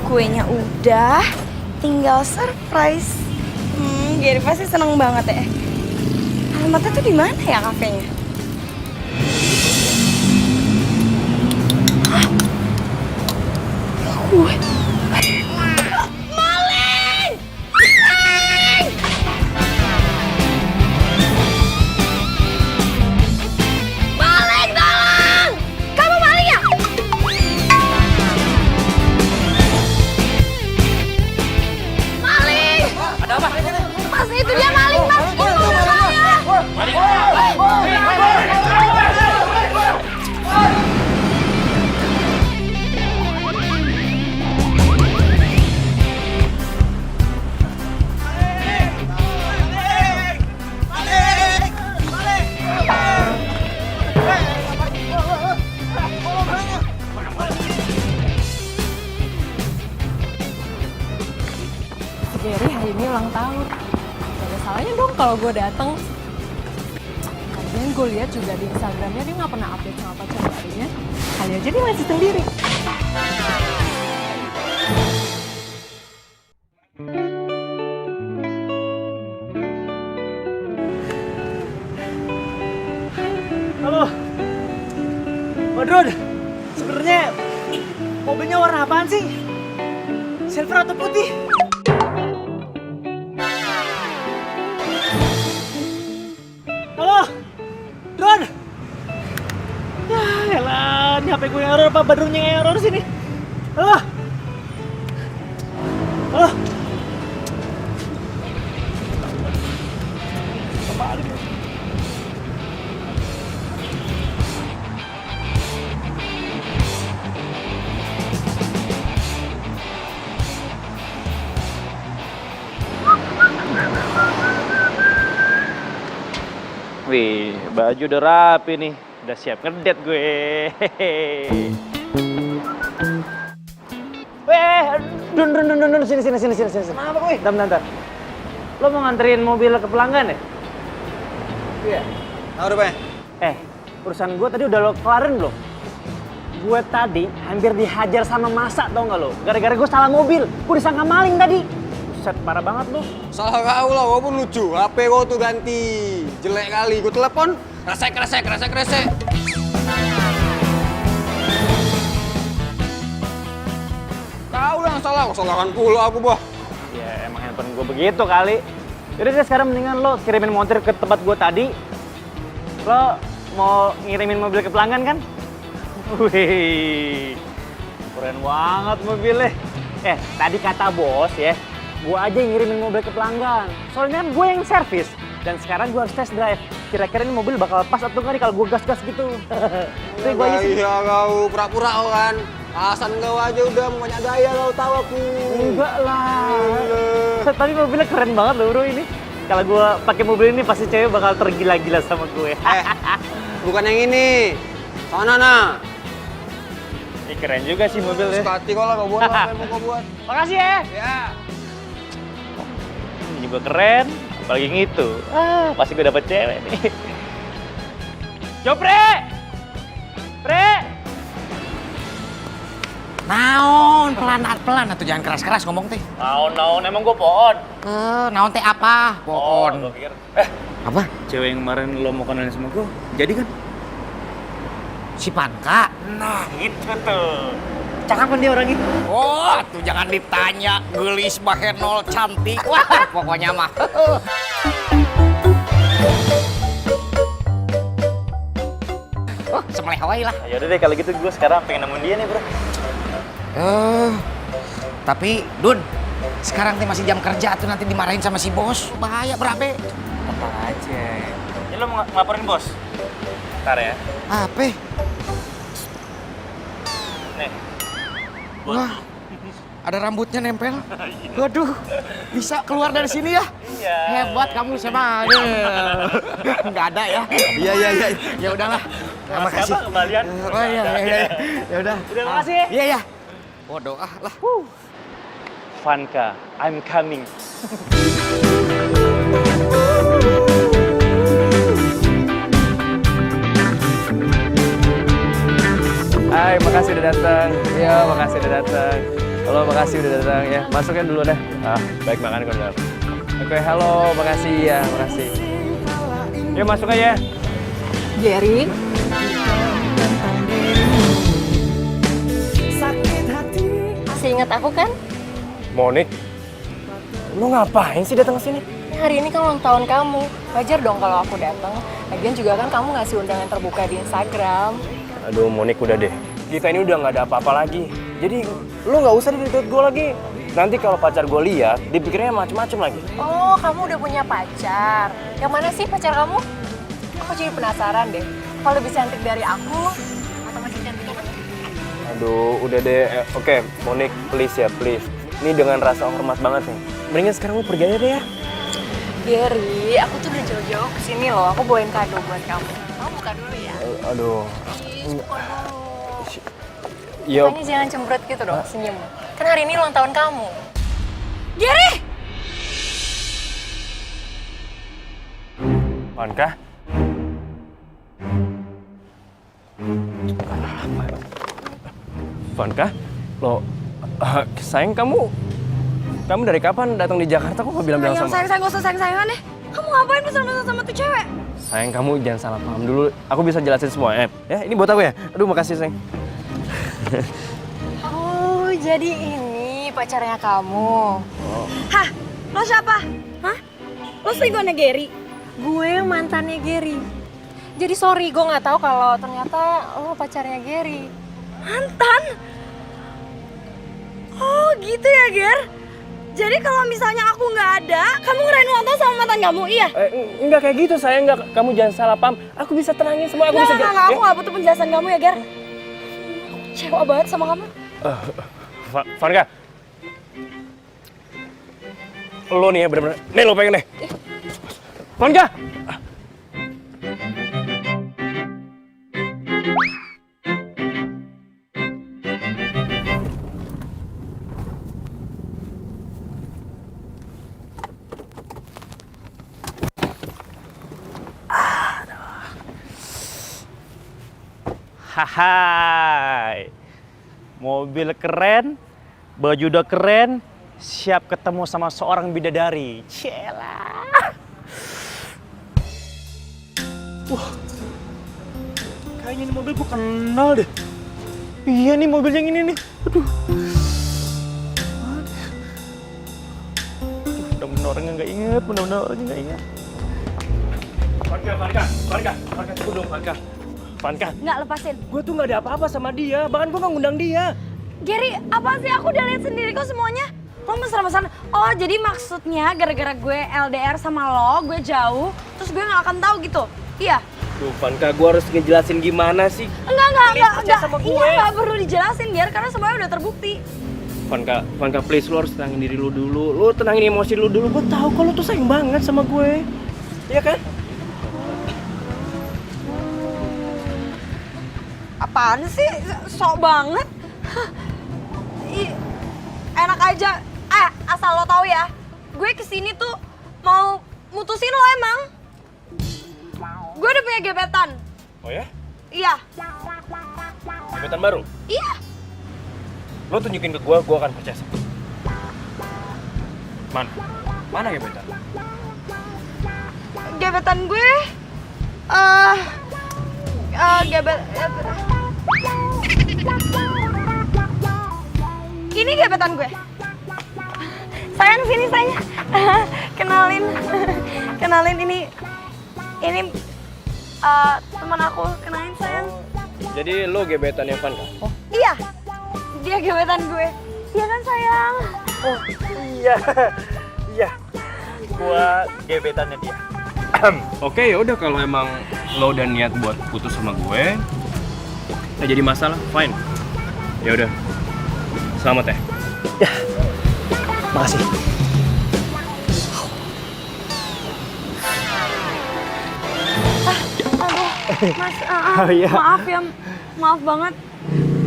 Kuenya udah, tinggal surprise. Gary pasti seneng banget ya. Alamatnya tuh di mana ya kafenya? Hah? Gue. Maling! Maling! Maling, tolong! Kamu maling ya? Maling! Ada apa? Mas, itu dia maling, Mas. Ini mobil saya. Gary hari ini ulang tahun. Gak ada salahnya dong kalau gue dateng. Lagian gue lihat juga di Instagramnya dia nggak pernah update sama pacar barunya. Kali aja dia masih sendiri. Halo. Badrun, sebenarnya mobilnya warna apaan sih? Silver atau putih? Halo, Dron. Ya elah, ini HP gue yang error apa Badrunnya yang error sini? Halo. Halo. Wih, baju udah rapi nih. Udah siap ngedet gue. Weh, Dun, sini. Kenapa gue? Bentar. Lo mau nganterin mobil ke pelanggan ya? Iya. Tahu rupanya? Urusan gue tadi udah lo kelarin belum? Gue tadi hampir dihajar sama masa tau gak lo? Gara-gara gue salah mobil, gue disangka maling tadi. Buset, parah banget lo. Salah kau lah, kau pun lucu. HP kau tuh ganti. Jelek kali. Gue telepon, resek. Kau lah yang salah, kau salahkan pula aku, Bah. Ya emang handphone gue begitu kali. Jadi deh sekarang mendingan lo kirimin montir ke tempat gue tadi. Lo mau ngirimin mobil ke pelanggan kan? Wih, keren banget mobilnya. Tadi kata bos ya, gue aja yang ngirimin mobil ke pelanggan. Soalnya kan gue yang servis. Dan sekarang gue harus test drive. Kira-kira ini mobil bakal pas atau enggak nih kalau gue gas-gas gitu. Tapi gue aja sih. Iya kau, pura-pura kau kan. Alasan kau aja udah mau banyak gaya kau tahu aku. Enggak lah. Tapi mobilnya keren banget loh bro ini. Kalau gue pakai mobil ini pasti cewek bakal tergila-gila sama gue. Bukan yang ini. Sana nah. Ini keren juga sih mobilnya. Sekati kau lah kau buat apa yang mau kau buat. Makasih ya. Ya. Ini juga keren. Apalagi gitu. Pasti gue dapet cewek nih. Jopre! Pre! Naon, pelan atuh jangan keras-keras ngomong teh. Naon, emang gue pohon. Naon teh apa? Pohon. Gue pikir. Apa? Cewek yang kemarin lo mau kenalin sama gue, jadi kan? Si Panka. Nah, itu tuh. Cakep kan dia orang itu. Oh, tuh jangan ditanya, gelis bahenol cantik. Wah, pokoknya mah. Oh, semeleh Hawaii lah. Yaudah deh kalau gitu gue sekarang pengen nemuin dia nih bro. Tapi Dun, sekarang teh masih jam kerja tuh nanti dimarahin sama si bos. Bahaya berabe. Apa aja. Ini lo mau ngelaporin bos? Ntar ya. Apa? Nih. Wah, ada rambutnya nempel. Waduh, bisa keluar dari sini ya? Iya. Hebat kamu sama. Nggak ada ya? Iya. Ya udahlah. Terima kasih. Apa kembalian? Oh iya. Ya udah. Udah makasih. Iya. Bodoh lah. Vanka, I'm coming. Hai, makasih udah datang. Iya, makasih udah datang. Halo, makasih udah datang ya. Masuknya dulu deh. Baik, makan kok dalam. Oke, halo, makasih ya, makasih. Yuk masuk aja. Gary, masih ingat aku kan? Monik, lu ngapain sih datang ke sini? Hari ini kan ulang tahun kamu. Wajar dong kalau aku datang. Lagian juga kan kamu ngasih undangan terbuka di Instagram. Aduh, Monik udah deh. Kita ini udah nggak ada apa-apa lagi. Jadi lu nggak usah dituntut gue lagi. Nanti kalau pacar gue lihat, dipikirnya macem-macem lagi. Oh, kamu udah punya pacar. Yang mana sih pacar kamu? Aku jadi penasaran deh. Kalau lebih cantik dari aku, atau masih cantik apa? Aduh, udah deh. Oke, Monik, please ya, please. Ini dengan rasa hormat banget nih. Mendingan sekarang lu pergi aja deh ya. Gary, aku tuh udah jauh-jauh kesini loh. Aku bawain kado buat kamu. Kamu buka dulu ya. Aduh. Please, buka dulu. Ya, Makanya jangan cemberut gitu dong, senyum. Kan hari ini ulang tahun kamu. Gary! Vanka? Vanka? Lo, sayang kamu dari kapan datang di Jakarta kok nggak bilang-bilang sama? Sayang, gak usah sayang-sayangan deh. Kamu ngapain mesra-mesra sama tuh cewek? Sayang, kamu jangan salah paham dulu. Aku bisa jelasin semua, ya, ini buat aku ya. Aduh, makasih, sayang. Oh, jadi ini pacarnya kamu. Hah? Lo siapa? Hah? Lo selingkuhannya Gary? Gue mantannya Gary. Jadi sorry, gue nggak tahu kalau ternyata lo pacarnya Gary. Mantan? Oh gitu ya, Ger? Jadi kalau misalnya aku nggak ada, kamu ngerayain ulang tahun sama mantan kamu, iya? Enggak kayak gitu, sayang. Enggak, kamu jangan salah paham. Aku bisa tenangin semua, aku bisa Nggak, aku nggak butuh penjelasan kamu ya, Ger. Kecewa banget sama kamu. Vanka, lo nih ya bener-bener. Nih lo pengen deh. Vanka! Hai, mobil keren, baju udah keren, siap ketemu sama seorang bidadari. Cielah. Wah, kayaknya ini mobil gue kenal deh. Iya nih mobil yang ini nih. Aduh. Mudah-mudahan orangnya nggak inget, mudah-mudahan orangnya nggak inget. Vanka, tunggu dong Vanka. Vanka, Nggak lepasin. gue tuh nggak ada apa-apa sama dia, bahkan gue nggak ngundang dia. Gary, apa sih? Aku udah lihat sendiri kok semuanya. Lo mesra-mesraan. Oh, jadi maksudnya gara-gara gue LDR sama lo, gue jauh, terus gue nggak akan tahu gitu? Iya? Duh, Vanka, gue harus ngejelasin gimana sih? Enggak. sama gue. Iya, nggak perlu dijelasin, Ger, karena semuanya udah terbukti. Vanka, please, lo harus tenangin diri lo dulu. Lo tenangin emosi lo dulu. Gue tahu kalau lo tuh sayang banget sama gue. Iya kan? Apaan sih? Sok banget. Ih, enak aja. Asal lo tahu ya, gue kesini tuh mau mutusin lo emang. Gue udah punya gebetan. Oh ya? Iya. Gebetan baru? Iya. Lo tunjukin ke gue akan percaya sama lo. Mana gebetan? Gebetan gue, ini gebetan gue. Sayang, sini sayang. Kenalin ini teman aku, kenalin sayang. Jadi lo gebetannya Vanka? Oh, Iya, dia gebetan gue. Iya kan sayang? Iya. Gue gebetannya dia. Oke, ya udah kalau emang lo udah niat buat putus sama gue, nggak jadi masalah, fine. Ya udah, selamat ya. Ya, makasih. Mas, Oh, iya. maaf ya, maaf banget.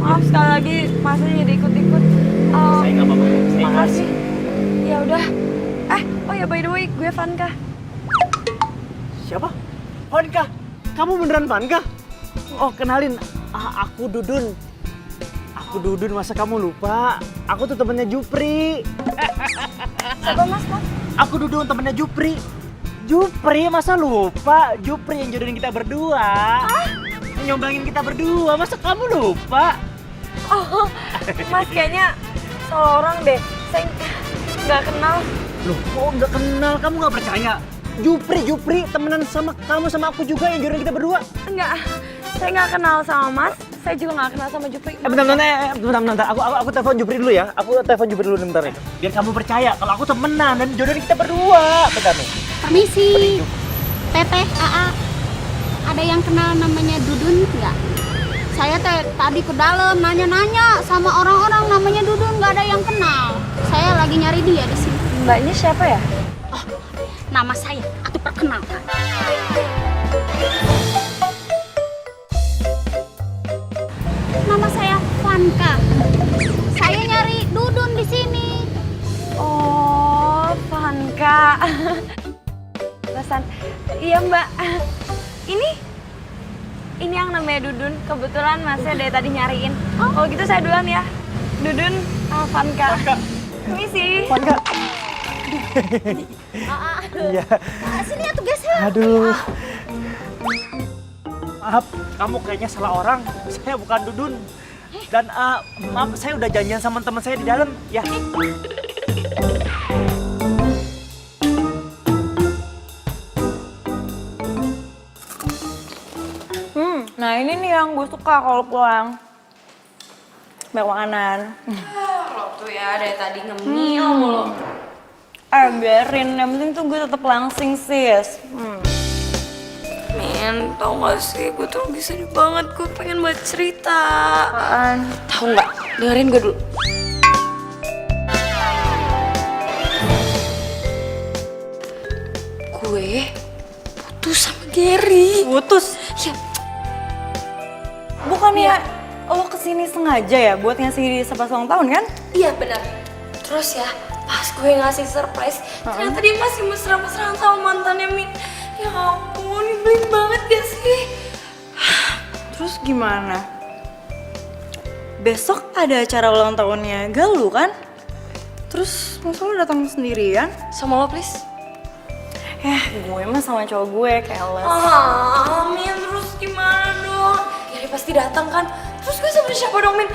Maaf sekali lagi, masnya jadi ikut-ikut. Saya nggak apa-apa. Saya ikhlas. Makasih. Ya udah. Oh ya by the way, gue Vanka. Siapa? Vanka. Kamu beneran Vanka? Oh, kenalin. Aku Dudun. Aku Aku Dudun, masa kamu lupa? Aku tuh temennya Jupri. Siapa mas? Aku Dudun, temennya Jupri. Jupri, masa lupa? Jupri yang jodohin kita berdua. Nyomblangin kita berdua, masa kamu lupa? Oh, mas kayaknya salah orang deh. Saya nggak kenal. Loh, kok nggak kenal? Kamu nggak percaya? Jupri, temenan sama kamu sama aku juga yang jodohin kita berdua. Enggak, saya nggak kenal sama mas. Saya juga nggak kenal sama Jupri. Bentar. Aku telepon Jupri dulu ya. Aku telepon Jupri dulu bentar nih. Biar kamu percaya kalau aku temenan dan jodohin kita berdua. Bentar nih. Permisi, Teteh, AA, ada yang kenal namanya Dudun nggak? Saya tadi ke dalam nanya-nanya sama orang-orang namanya Dudun, nggak ada yang kenal. Saya lagi nyari dia di sini. Mbaknya siapa ya? Oh, nama saya, aku perkenalkan. Nama saya Vanka. Saya nyari Dudun di sini. Oh, Vanka. Pesan. Iya mbak. Ini yang namanya Dudun. Kebetulan masnya dari tadi nyariin. Oh, kalau gitu saya duluan ya. Dudun, Vanka. Misi. Vanka. Iya. Sini ya tugasnya. Aduh. Maaf, kamu kayaknya salah orang. Saya bukan Dudun. Dan maaf, saya udah janjian sama teman saya di dalam. Ya. Nah ini nih yang gue suka kalau pulang. Banyak makanan. Lo tuh ya dari tadi ngemil mulu. Biarin, yang penting tuh gue tetep langsing sis. Min, tau gak sih, gue tuh lagi sedih banget, gue pengen buat cerita. Apaan? Tau gak? Dengerin gue dulu. Gue putus sama Gary. Putus? Ya. Bukannya lo kesini sengaja ya buat ngasih surprise ulang tahun kan? Iya benar. Terus ya, pas gue ngasih surprise, ternyata dia masih mesra-mesraan sama mantannya Min. Ya ampun, nyebelin banget gak sih? Terus gimana? Besok ada acara ulang tahunnya Galuh kan? Terus masa lo datang sendirian? Sama lo please? Gue mah sama cowok gue, keles. Min, terus gimana dong? Gary pasti datang kan? Terus gue sama siapa dong, Min?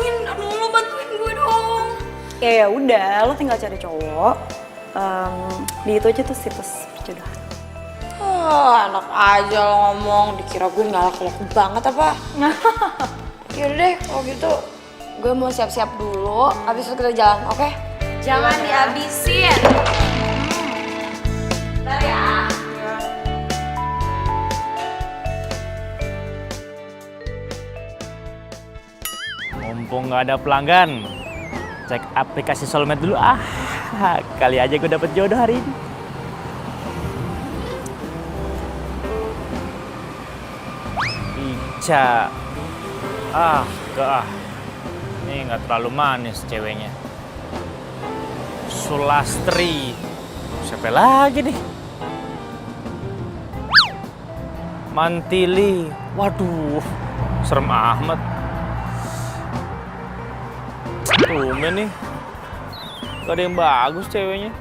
Min, aduh lo bantuin gue dong. Ya udah, lo tinggal cari cowok. Di itu aja tuh situs perjodohan. Enak aja lo ngomong, dikira gue galak-galak banget apa? Yaudah deh, kalau gitu gue mau siap-siap dulu, abis itu kita jalan, oke? Jangan dihabisin. Bentar ya. Mumpung nggak ada pelanggan, cek aplikasi Soulmate dulu. Kali aja gue dapet jodoh hari ini. Ica. Ini nggak terlalu manis ceweknya. Sulastri. Siapa lagi nih? Mantili. Waduh, serem amat. Tumben nih. Gak ada yang bagus ceweknya.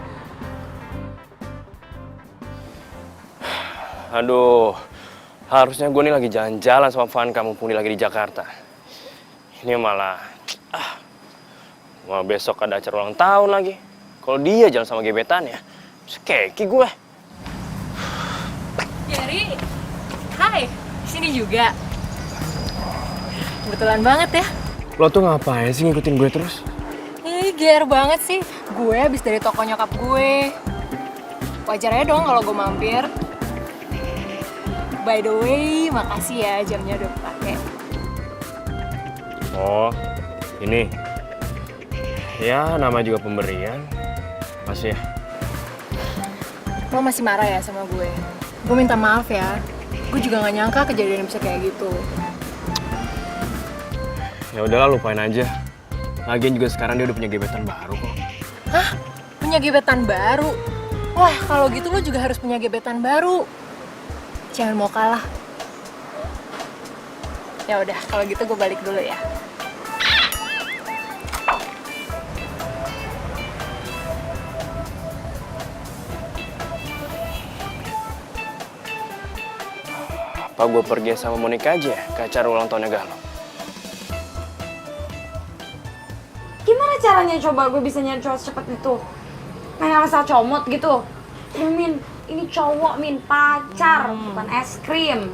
Aduh, harusnya gue nih lagi jalan-jalan sama Vanka mumpung dia lagi di Jakarta. Ini malah besok ada acara ulang tahun lagi. Kalau dia jalan sama gebetannya, sekeki gue. Gary, hai, sini juga. Kebetulan banget ya. Lo tuh ngapain sih ngikutin gue terus? GR banget sih. Gue habis dari toko nyokap gue. Wajar aja dong kalau gue mampir. By the way, makasih ya jamnya udah pakai. Oh, ini. Ya, nama juga pemberian. Makasih ya. Lo masih marah ya sama gue? Gue minta maaf ya. Gue juga gak nyangka kejadian bisa kayak gitu. Ya udahlah, lupain aja. Lagian juga sekarang dia udah punya gebetan baru kok. Hah? Punya gebetan baru? Wah, kalau gitu lo juga harus punya gebetan baru. Jangan mau kalah. Ya udah, kalau gitu gue balik dulu ya. Apa gue pergi sama Monica aja ya ke acara ulang tahunnya Galuh? Gimana caranya coba gue bisa nyari cowok secepat itu? Main asal comot gitu. Ya, Min, ini cowok, Min, pacar, bukan es krim.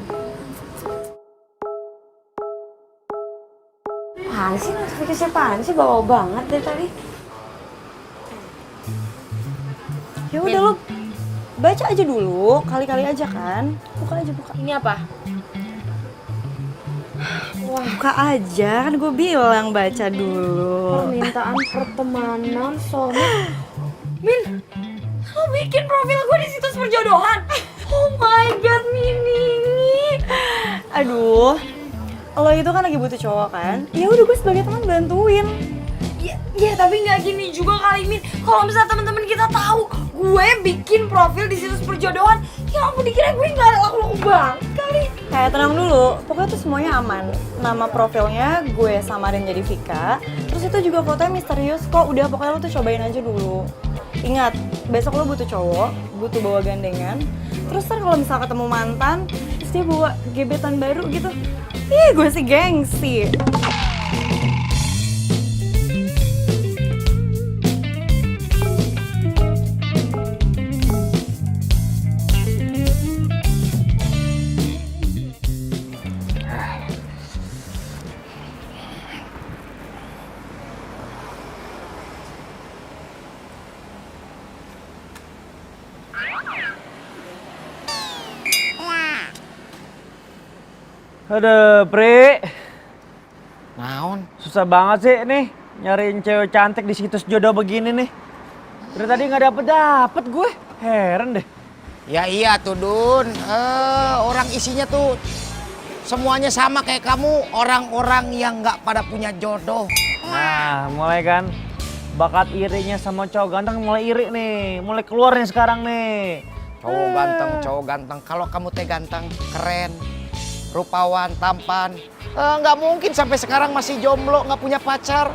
Apaan sih, notifikasi apaan sih? Bawa banget dari tadi. Ya udah lo baca aja dulu, kali-kali aja kan. Buka aja, buka. Ini apa? Wah, buka aja, kan gue bilang baca dulu. Permintaan pertemanan soulmate. Min, lo bikin profil gue di situs perjodohan. Oh my god, Mini. Aduh, lo itu kan lagi butuh cowok kan? Ya udah gue sebagai teman bantuin. Ya tapi nggak gini juga kali, Min. Kalau misalnya teman-teman kita tahu gue bikin profil di situs perjodohan, ya ampun dikira gue nggak ada laku banget kali. Kayak tenang dulu, pokoknya tuh semuanya aman. Nama profilnya gue samarin jadi Vika. Terus itu juga fotonya misterius kok. Udah pokoknya lo tuh cobain aja dulu. Ingat, besok lo butuh cowok, butuh bawa gandengan. Terus ntar kalau misal ketemu mantan, terus dia bawa gebetan baru gitu. Ih, gue sih gengsi. Aduh, Pri. Naon? Susah banget sih nih nyariin cewek cantik di situs jodoh begini nih. Dari tadi nggak dapet gue. Heran deh. Ya iya tuh Dun, orang isinya tuh semuanya sama kayak kamu, orang-orang yang nggak pada punya jodoh. Nah, mulai kan bakat irinya sama cowok ganteng mulai iri nih. Mulai keluar nih sekarang nih. Cowok ganteng. Kalau kamu teh ganteng, keren, rupawan, tampan, nggak mungkin sampai sekarang masih jomblo, nggak punya pacar.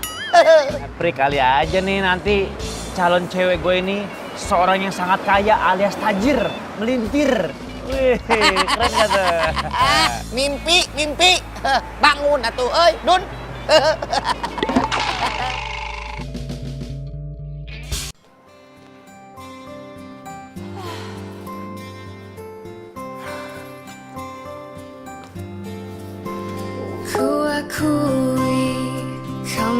Pri, kali aja nih nanti calon cewek gue ini seorang yang sangat kaya alias tajir, melintir. Wih, keren gak tuh? Mimpi, bangun atuh, Dun. Ku akui kau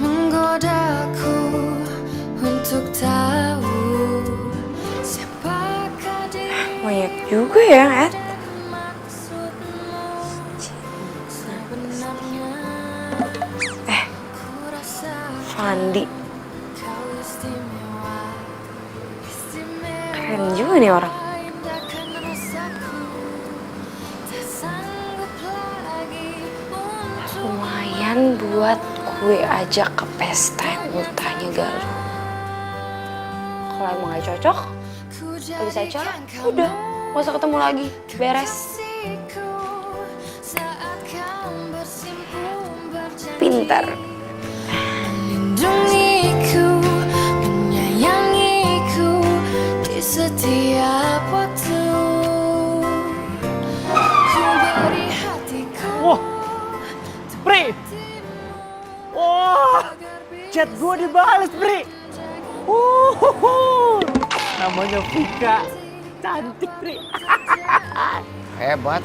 menggodaku untuk tahu siapakah dirimu. Banyak juga ya, Ed. Fandi. Keren juga nih orang. Lumayan buat gue ajak ke pesta yang ultahnya Galuh. Kalau emang gak cocok, habis acara, udah gak usah ketemu lagi, beres. Pintar. Melindungiku, menyayangiku di setiap waktu. Ku beri hatiku. Wah, Pri. Wah, chat gue dibales, Pri. Namanya Vika, cantik, Pri. Hebat,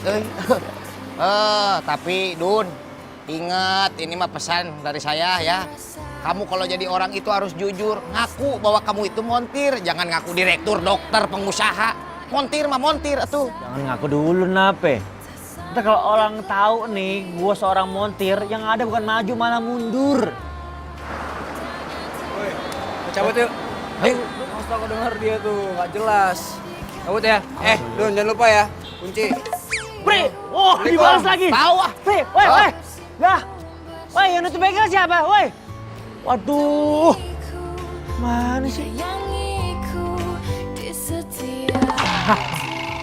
tapi Dun, ingat ini mah pesan dari saya ya. Kamu kalau jadi orang itu harus jujur, ngaku bahwa kamu itu montir, jangan ngaku direktur, dokter, pengusaha. Montir mah montir atuh. Jangan ngaku dulu, Nape. Ntar kalau orang tahu nih, gue seorang montir, yang ada bukan maju malah mundur. Woi, cabut yuk. Ayo, masa aku denger dia tuh, nggak jelas. Cabut ya. Dun, jangan lupa ya, kunci. Pri, wah dibalas lagi. Tahu ah. Pri, woi. Dah. Woi, yang nutup bengkel siapa? Woi. Waduh. Mana sih?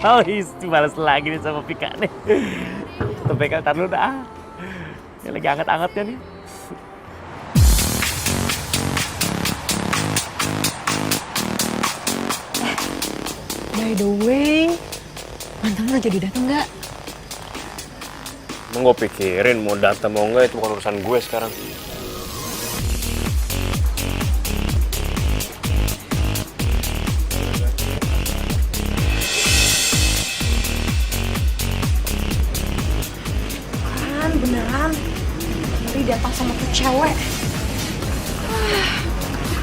Oh, dibalas lagi nih sama Vika nih. Tutup bengkel, tar dulu dah. Ini lagi anget-angetnya nih. By the way, Mantan lo jadi dateng nggak? Emang gue pikirin mau datang mau enggak itu bukan urusan gue sekarang. Beneran Mari datang sama tuh cewek.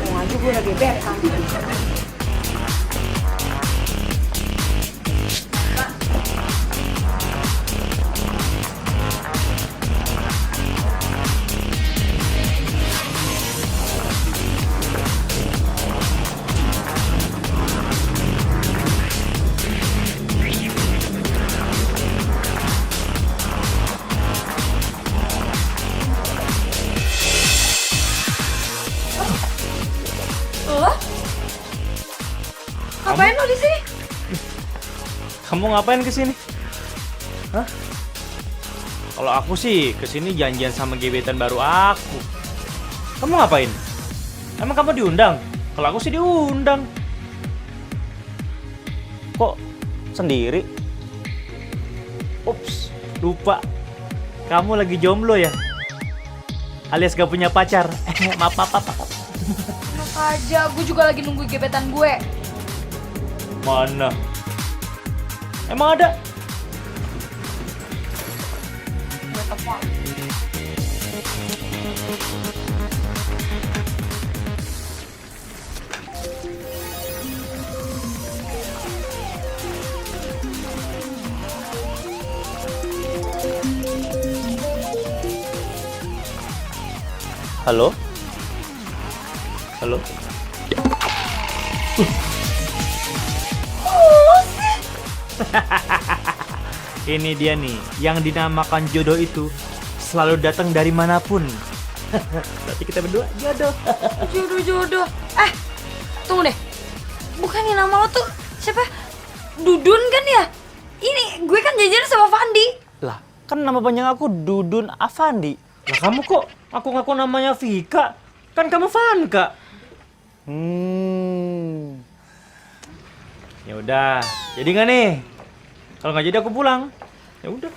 Mau aja gue udah gebetan. Ngapain lo di sini? Kamu ngapain kesini? Hah? Kalau aku sih kesini janjian sama gebetan baru aku. Kamu ngapain? Emang kamu diundang? Kalau aku sih diundang. Kok sendiri? Ups, lupa. Kamu lagi jomblo ya? Alias gak punya pacar. Maaf. Enak aja, gue juga lagi nunggu gebetan gue. Mana? Emang ada? Gue telepon. Halo? Halo? Ini dia nih, yang dinamakan jodoh itu selalu datang dari manapun. Berarti kita berdua jodoh. Jodoh. Tunggu deh. Bukannya nama lo tuh siapa? Dudun kan ya? Ini gue kan jajan sama Fandi. Lah, kan nama panjang aku Dudun Afandi. Lah kamu kok aku ngaku namanya Vika? Kan kamu Vanka. Ya udah, jadi nggak nih? Kalau nggak jadi aku pulang. Ya udah.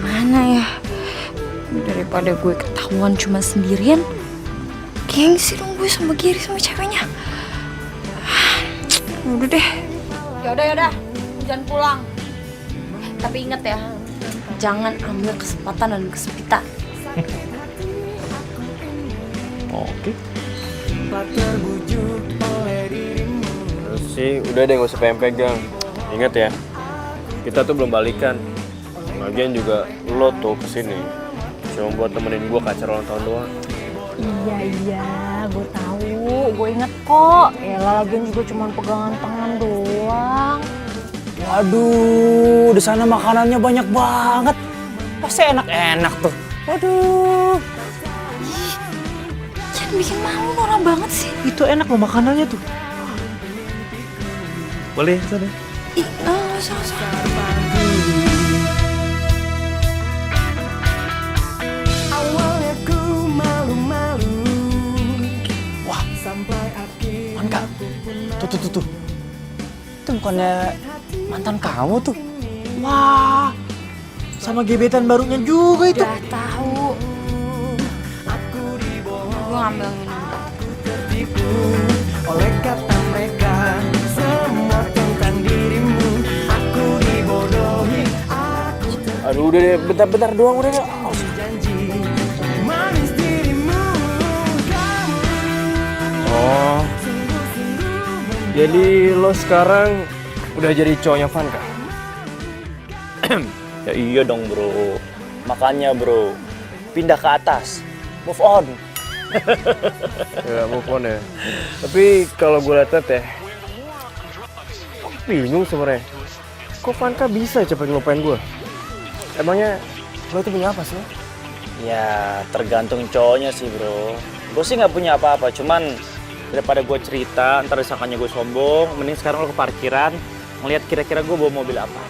Mana ya? Daripada gue ketahuan cuma sendirian, gengsi dong gue sama Giri sama ceweknya. Udah deh. Yaudah. Jangan pulang. Tapi inget ya, jangan ambil kesempatan dan kesempitan. Oke. Terus sih udah deh gak usah pegang. Ingat ya, kita tuh belum balikan. Lagian juga lo tuh kesini cuma buat temenin gue ke acara ulang tahun doang. Iya, gue tahu, gue inget kok. Elah, lagian juga cuma pegangan tangan doang. Waduh, di sana makanannya banyak banget. Pasti enak-enak tuh. Waduh. Jangan bikin malu, norak banget sih. Itu enak loh makanannya tuh. Boleh sana? Ih, nggak usah. Vanka, tuh. Itu bukannya mantan kamu tuh? Wah, sama gebetan barunya juga itu. Udah tahu. Gue ngambil minum. Oleh kata mereka, semua tentang dirimu. Aku dibodohi. Aduh udah deh, bentar doang udah deh. Janji manis dirimu. Oh, jadi lo sekarang udah jadi cowoknya Vanka? Ya iya dong bro. Makanya bro, pindah ke atas. Move on. Ya move on ya. Tapi kalau gue liat ya, bingung sebenarnya. Kok Vanka bisa cepet ngelupain gue? Emangnya lo tuh punya apa sih? Ya tergantung cowoknya sih bro. Gue sih nggak punya apa-apa, cuman daripada gue cerita ntar disangkanya gue sombong, mending sekarang lo ke parkiran ngeliat kira-kira gue bawa mobil apa.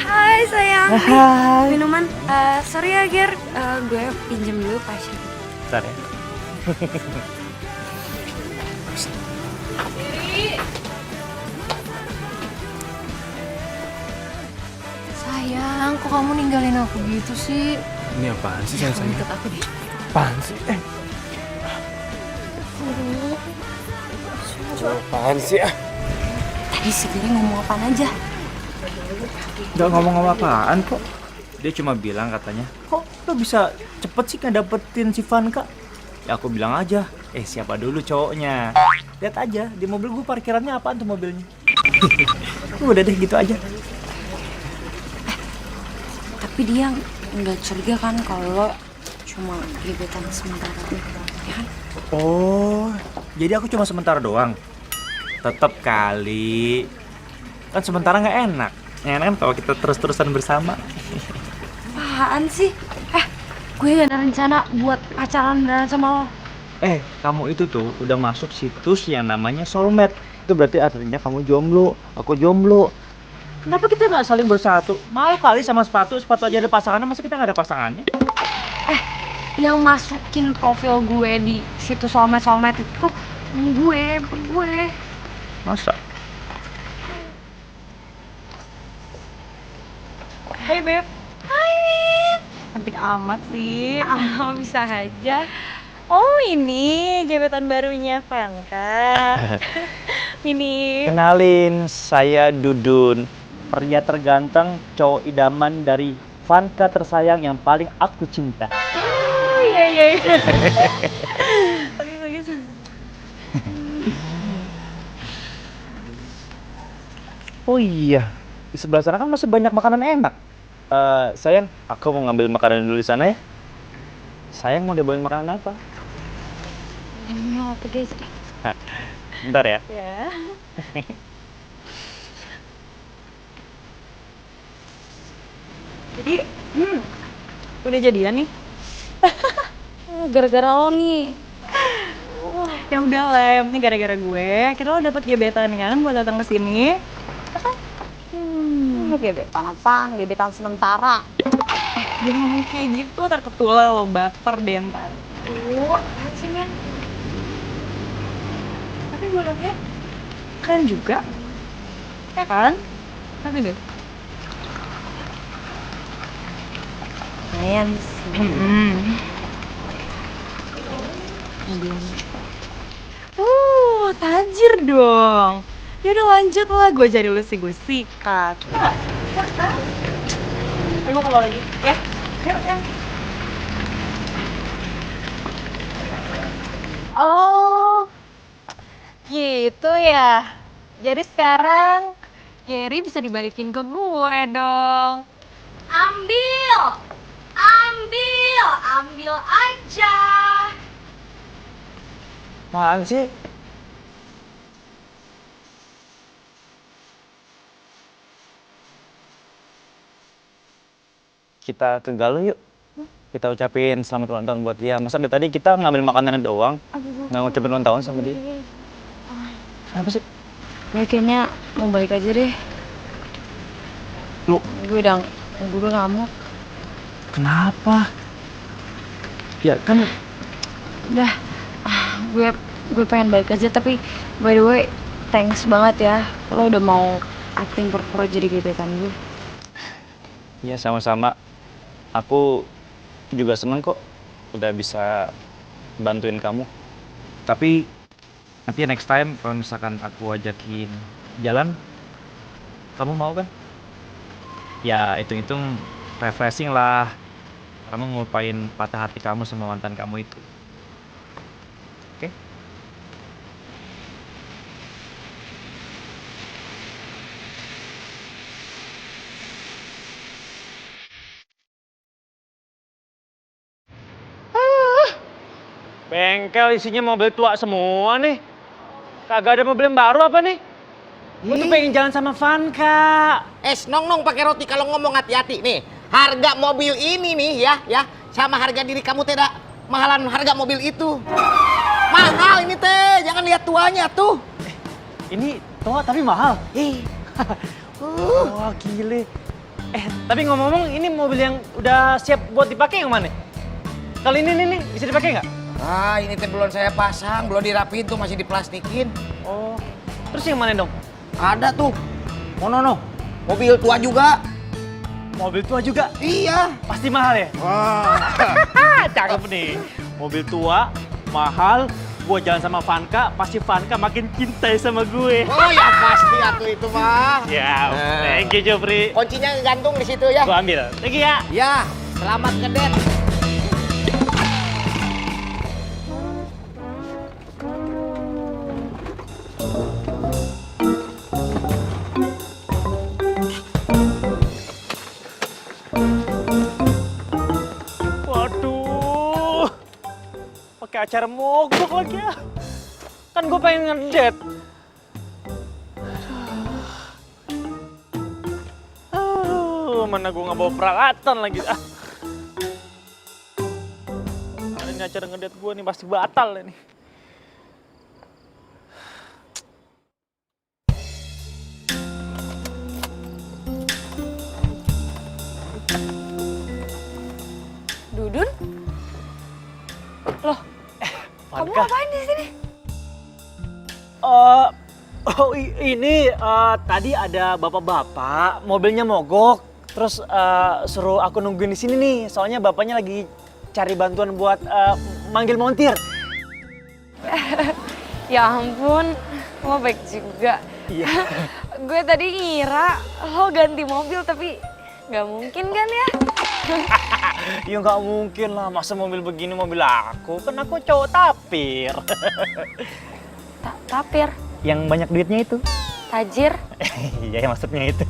Hai sayang. Hai. Minuman. Sorry ya Ger, gue pinjem dulu pasnya. Bentar ya. Sayang, kok kamu ninggalin aku gitu sih? Ini apaan sih sayang? Kamu deket aku deh. Apaan sih? Apaan sih ah? Tadi si Giri ngomong apaan aja? Gak ngomong apaan kok. Dia cuma bilang katanya, kok lo bisa cepet sih ngedapetin si Vanka? Ya aku bilang aja, siapa dulu cowoknya? Lihat aja, di mobil gue parkirannya apaan tuh mobilnya? Udah deh gitu aja. Tapi dia nggak curiga kan kalau lo cuma gebetan sementara ya kan? Oh, jadi aku cuma sementara doang? Tetep kali. Kan sementara nggak enak. Yang enak kan kalau kita terus-terusan bersama. Apaan sih? Gue gak ada rencana buat pacaran beneran sama lo. Kamu itu tuh udah masuk situs yang namanya soulmate. Itu berarti artinya kamu jomblo, aku jomblo. Kenapa kita nggak saling bersatu? Malu kali sama sepatu aja ada pasangannya, masa kita nggak ada pasangannya? Yang masukin profil gue di situs soulmate itu gue, bukan gue. Masa? Hai Beb. Hai. Cantik amat sih. Bisa aja. Oh ini gebetan barunya Vanka. Ini. Kenalin, saya Dudun. Pria terganteng, cowok idaman dari Vanka tersayang yang paling aku cinta. Oh iya. Bagus. Oh iya, di sebelah sana kan masih banyak makanan enak. Sayang, aku mau ngambil makanan dulu di sana ya. Sayang mau dibawain makanan apa? Mau apa guys? Bentar ya. Ya. Jadi, udah jadian nih? Gara-gara lo nih. Ya udah Lem, ini gara-gara gue. Akhirnya lo dapet gebetan kan buat datang ke sini. Gebetan apa? Gebetan sementara. Jangan ngomong kayak gitu, ntar ketulah lo baper deh ntar. Sih men. Tapi gue liatnya keren juga. Ya kan? Tapi deh. Lumayan sih. Tajir dong. Ya udah lanjut lah, gue jadi lu sih, gue sikat. Gue kalau lagi, ya. Yuk. Oh, gitu ya. Jadi sekarang Gary bisa dibalikin ke gue dong. Ambil aja. Apaan sih? Kita ke Galuh yuk. Kita ucapin selamat ulang tahun buat dia. Masa dari tadi kita ngambil makanan doang, nggak ngucapin ulang tahun sama dia. Apa sih? Gue kayaknya mau balik aja deh. Lu Gue udah ngamuk. kenapa? Ya kan Udah, gue pengen balik aja, tapi by the way, thanks banget ya. Lo udah mau acting pura-pura jadi gebetan gue. ya sama-sama. Aku juga seneng kok udah bisa bantuin kamu. Tapi nanti next time kalau misalkan aku ajakin jalan, kamu mau kan? Ya hitung-hitung refreshing lah. Kamu ngelupain patah hati kamu sama mantan kamu itu. Oke? Bengkel isinya mobil tua semua nih. Kagak ada mobil yang baru apa nih? Gue tuh pengen jalan sama Vanka. Nong pakai roti kalau ngomong hati-hati nih. Harga mobil ini nih ya sama harga diri kamu tidak mahalan harga mobil itu. Mahal ini teh, jangan lihat tuanya tuh. Ini tua tapi mahal. Wah gile. Tapi ngomong-ngomong, ini mobil yang udah siap buat dipakai yang mana? Kali ini nih, bisa dipakai nggak? Ah, ini teh belum saya pasang, belum dirapiin tuh, masih diplastikin. Oh, terus yang mana dong? Ada tuh. No. Mobil tua juga. Mobil tua juga? Iya. Pasti mahal ya? Wah. Cakep nih. Mobil tua, mahal, gue jalan sama Vanka, pasti Vanka makin cintai sama gue. Oh ya pasti atuh itu mah. Ya, thank you Jopri. Kuncinya gantung di situ ya. Gue ambil. Thank you ya. Ya, selamat kedet. Waduh, pakai acara mogok lagi ya. Kan gue pengen ngedet. Mana gue nggak bawa peralatan lagi. Ini acara ngedet gue nih pasti batal nih. Dudun? Loh, kamu Vanka. ngapain di sini? Ini tadi ada bapak-bapak, mobilnya mogok, terus suruh aku nungguin di sini nih, soalnya bapaknya lagi cari bantuan buat manggil montir. Ya ampun, lo baik juga. Iya. Gue tadi ngira lo ganti mobil, tapi nggak mungkin kan ya? Ya nggak mungkin lah, masa mobil begini mobil aku, kan aku cowok tapir. Tapir, Yang banyak duitnya itu. tajir. Iya, maksudnya itu.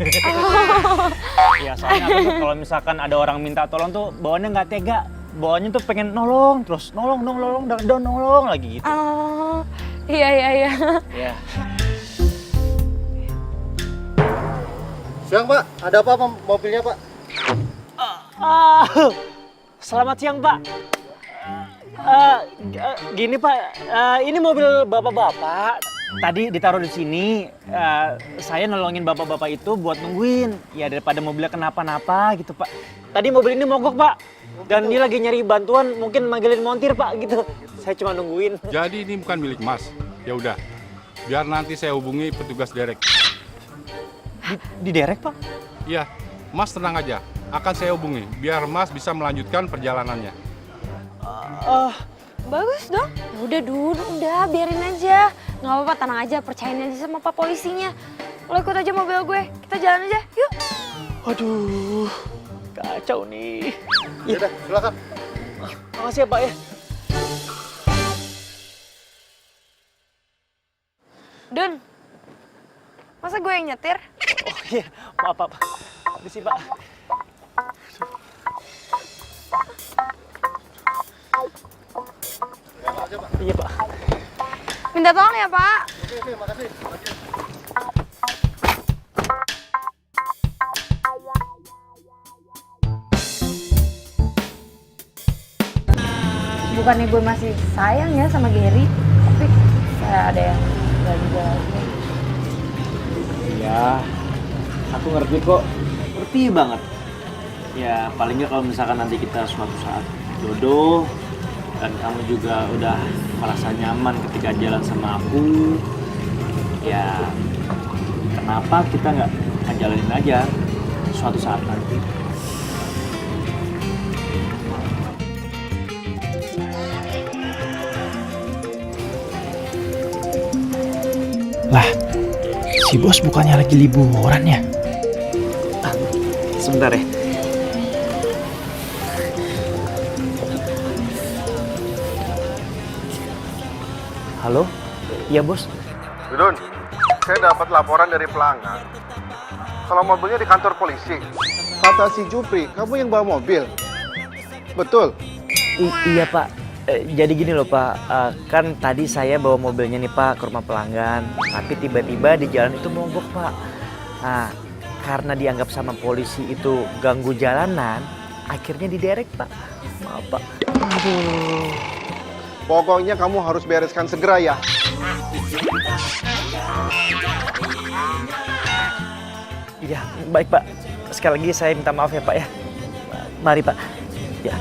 Ya soalnya aku tuh kalau misalkan ada orang minta tolong tuh bawaannya nggak tega. Bawaannya tuh pengen nolong, terus nolong lagi gitu. Oh, iya. Iya. Siang Pak, ada apa mobilnya Pak? Selamat siang Pak. Gini Pak, ini mobil bapak-bapak. Tadi ditaruh di sini. Saya nolongin bapak-bapak itu buat nungguin. Ya daripada mobilnya kenapa-napa gitu Pak. Tadi mobil ini mogok Pak. Dan dia lagi nyari bantuan, mungkin manggilin montir Pak gitu. Saya cuma nungguin. Jadi ini bukan milik Mas. Ya udah, biar nanti saya hubungi petugas derek. Di derek Pak? Iya, Mas tenang aja. Akan saya hubungi, biar Mas bisa melanjutkan perjalanannya. Bagus dong. Ya udah Dun, udah biarin aja. Nggak apa-apa, tenang aja, percayain aja sama Pak polisinya. Lo ikut aja mobil gue, kita jalan aja, yuk. Aduh, kacau nih. Ya udah, silakan. Makasih ya Pak ya. Dun, masa gue yang nyetir? Oh iya, maaf. Permisi Pak. Iya Pak. Minta tolong ya Pak. Oke, makasih. Bukannya gue masih sayang ya sama Gary, tapi kayak ada yang ganjel. Iya, aku ngerti kok. Ngerti banget. Ya paling nggak kalau misalkan nanti kita suatu saat jodoh dan kamu juga udah merasa nyaman ketika jalan sama aku, ya kenapa kita nggak ngejalanin aja suatu saat nanti. Lah, si bos bukannya lagi liburan ya? Sebentar ya. Halo? Iya bos. Dudun, saya dapat laporan dari pelanggan. Kalau mobilnya di kantor polisi. Kata si Jupri, kamu yang bawa mobil. Betul? Iya Pak. Jadi gini loh Pak, kan tadi saya bawa mobilnya nih Pak ke rumah pelanggan, tapi tiba-tiba di jalan itu mogok Pak. Nah, karena dianggap sama polisi itu ganggu jalanan, akhirnya diderek Pak. Maaf Pak. Aduh. Pokoknya kamu harus bereskan segera ya. Iya, baik Pak. sekali lagi saya minta maaf ya Pak ya. Mari Pak. Ya.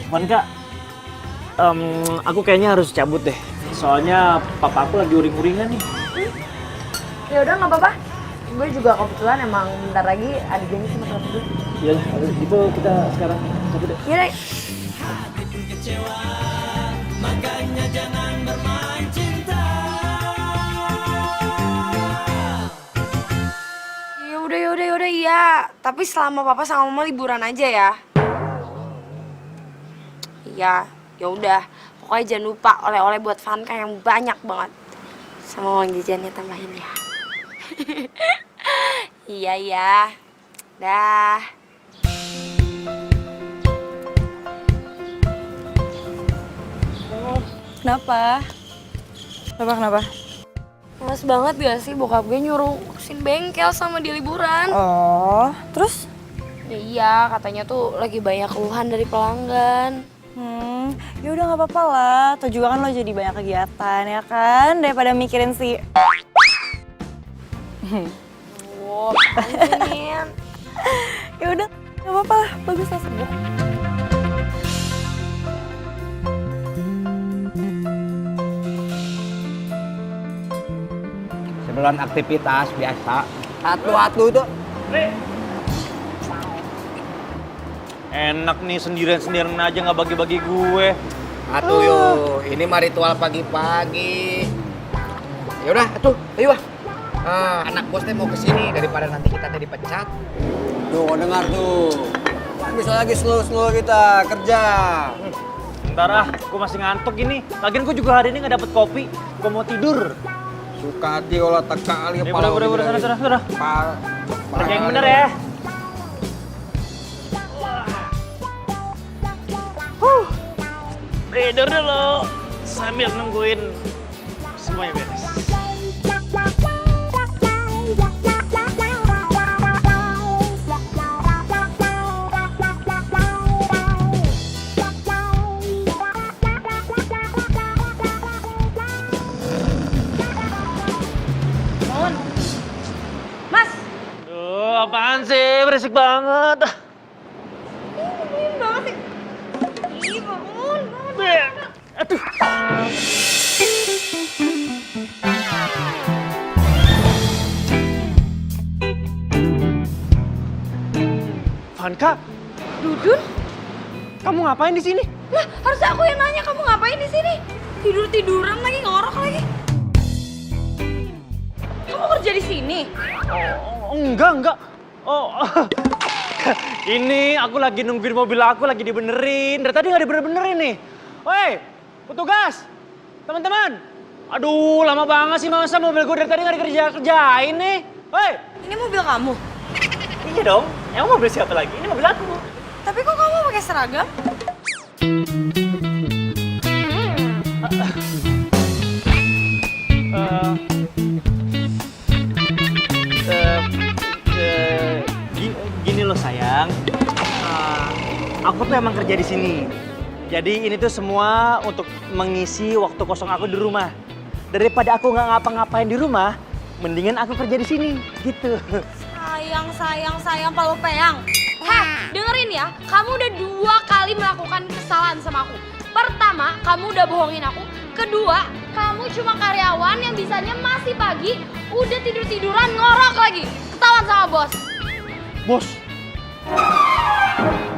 Monica, aku kayaknya harus cabut deh. Soalnya papa aku lagi uring-uringan nih. Ya udah nggak apa-apa. Gue juga kebetulan emang bentar lagi ada janji sama temen gue. Iya, itu kita sekarang cabut deh. Iya deh. Makanya jangan bermain cinta. Ya udah iya. Tapi selama papa sama mama liburan aja ya. Iya, ya udah. Pokoknya jangan lupa oleh-oleh buat Vanka yang banyak banget. Sama uang jajannya tambahin ya. Iya ya. Dah. Kenapa? Kenapa? Males banget gak sih bokap gue nyuruh ngurusin bengkel sama di liburan. Oh, terus? Ya iya, katanya tuh lagi banyak keluhan dari pelanggan. Ya udah nggak apa-apa lah. Tuh juga kan lo jadi banyak kegiatan ya kan, daripada mikirin si. Wow, anjingin. Ya udah, nggak apa-apa lah. Bagus lah sembuh. Sebelum aktivitas biasa. Atu-atu tuh. Enak nih sendirian-sendirian aja nggak bagi-bagi gue. Atuh yo, ini mah ritual pagi-pagi. Ya udah, atuh, ayo anak bos teh mau kesini daripada nanti kita teh dipecat. Tuh, dengar tuh. Bisa lagi slow-slow kita kerja. Bentar gue masih ngantuk ini. Lagian gue juga hari ini nggak dapet kopi. Gue mau tidur. Suka hati olah teka kali Ya udah, sana. Kerja yang bener ya. Tidur dulu sambil nungguin semuanya beres. Bangun. Mas. Aduh, apaan sih? Berisik banget. Ini banget sih. Ih, bangun. Aduh. Vanka, Dudun? kamu ngapain di sini? Lah, harusnya aku yang nanya kamu ngapain di sini? Tidur-tiduran lagi, ngorok lagi. Kamu kerja di sini? Oh, enggak. Oh, ini aku lagi nungguin mobil aku lagi dibenerin. Dari tadi nggak dibener-benerin nih. Woi, petugas, teman-teman. Aduh, lama banget sih masa mobil gue dari tadi nggak dikerjain nih. Woi, Ini mobil kamu? iya dong. Emang mobil siapa lagi? Ini mobil aku. Tapi kok kamu pakai seragam? Gini loh sayang, aku tuh emang kerja di sini. Jadi ini tuh semua untuk mengisi waktu kosong aku di rumah. Daripada aku nggak ngapa-ngapain di rumah, mendingan aku kerja di sini, gitu. Sayang, Palo Peyang. Heh, dengerin ya, kamu udah 2 kali melakukan kesalahan sama aku. Pertama, kamu udah bohongin aku. Kedua, kamu cuma karyawan yang bisanya masih pagi, udah tidur-tiduran ngorok lagi. Ketahuan sama bos. Bos?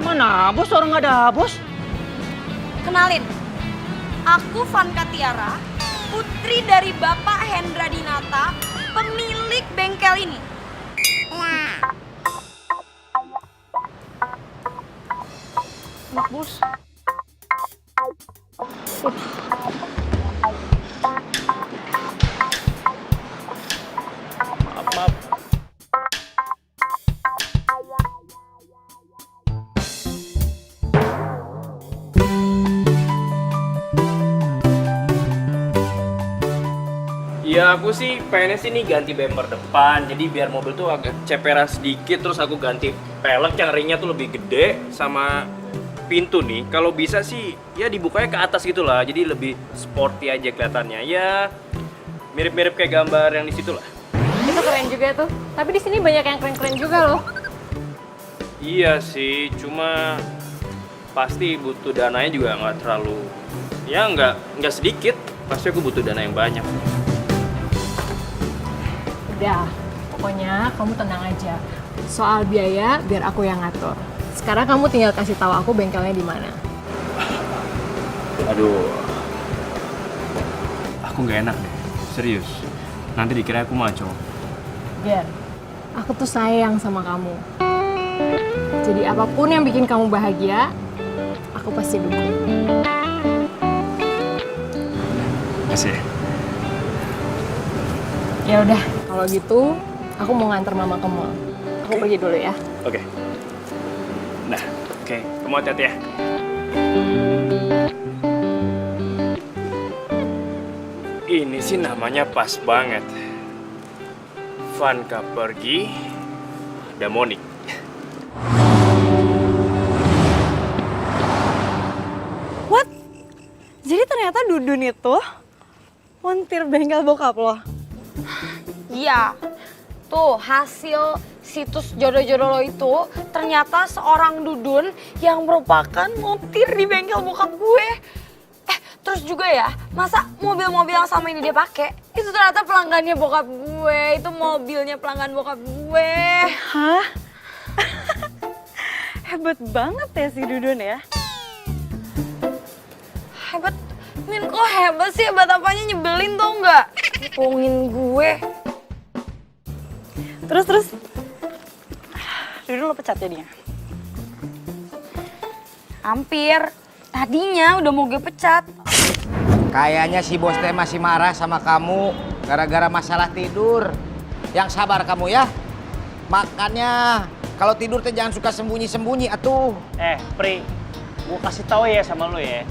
Mana bos? Orang nggak ada bos. Kenalin, aku Vanka Tiara, putri dari Bapak Hendra Dinata, pemilik bengkel ini. Anak bos. Maaf. Ya aku sih pengennya sih nih ganti bumper depan, jadi biar mobil tuh agak ceperan sedikit, terus aku ganti pelek yang ringnya tuh lebih gede, sama pintu nih, kalau bisa sih ya dibukanya ke atas gitu lah, jadi lebih sporty aja kelihatannya. Ya mirip-mirip kayak gambar yang di situ lah. Itu keren juga tuh. Tapi di sini banyak yang keren-keren juga loh. Iya sih, cuma pasti butuh dananya juga nggak terlalu, ya nggak sedikit. Pasti aku butuh dana yang banyak. Udah, pokoknya kamu tenang aja. Soal biaya biar aku yang ngatur. Sekarang kamu tinggal kasih tahu aku bengkelnya di mana. Aduh, aku nggak enak deh, serius. Nanti dikira aku maco. Biar, aku tuh sayang sama kamu. Jadi apapun yang bikin kamu bahagia, aku pasti dukung. Makasih. Ya udah, kalau gitu aku mau nganter mama ke mall. Aku pergi dulu ya. Oke. Nah, oke. Kamu hati-hati ya. Ini sih namanya pas banget. Vanka pergi, ada Monik. What? Jadi ternyata Dudun itu montir bengkel bokap lo? Iya, tuh hasil situs jodoh-jodoh lo itu ternyata seorang Dudun yang merupakan montir di bengkel bokap gue. Terus juga ya, masa mobil-mobil yang sama ini dia pakai itu ternyata pelanggannya bokap gue, itu mobilnya pelanggan bokap gue. Hah? Hebat banget ya si Dudun ya? Hebat, Min kok hebat sih, hebat apanya, nyebelin tau nggak? Bohongin gue. Terus? Dudun lo pecat jadinya? Hampir, tadinya udah mau gue pecat. Kayaknya si bos teh masih marah sama kamu gara-gara masalah tidur. Yang sabar kamu ya. Makanya kalau tidur teh jangan suka sembunyi-sembunyi atuh. Pri, gua kasih tahu ya sama lu ya.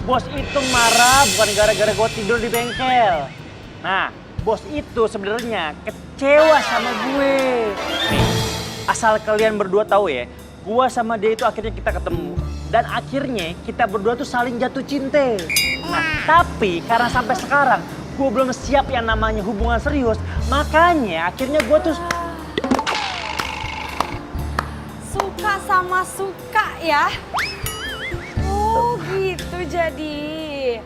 Bos itu marah bukan gara-gara gua tidur di bengkel. Nah, bos itu sebenarnya kecewa sama gue. Nih, asal kalian berdua tahu ya, gua sama dia itu akhirnya kita ketemu. Dan akhirnya kita berdua tuh saling jatuh cinta. Nah, tapi karena sampai sekarang gue belum siap yang namanya hubungan serius, makanya akhirnya gue tuh Suka sama suka ya? Oh gitu jadi.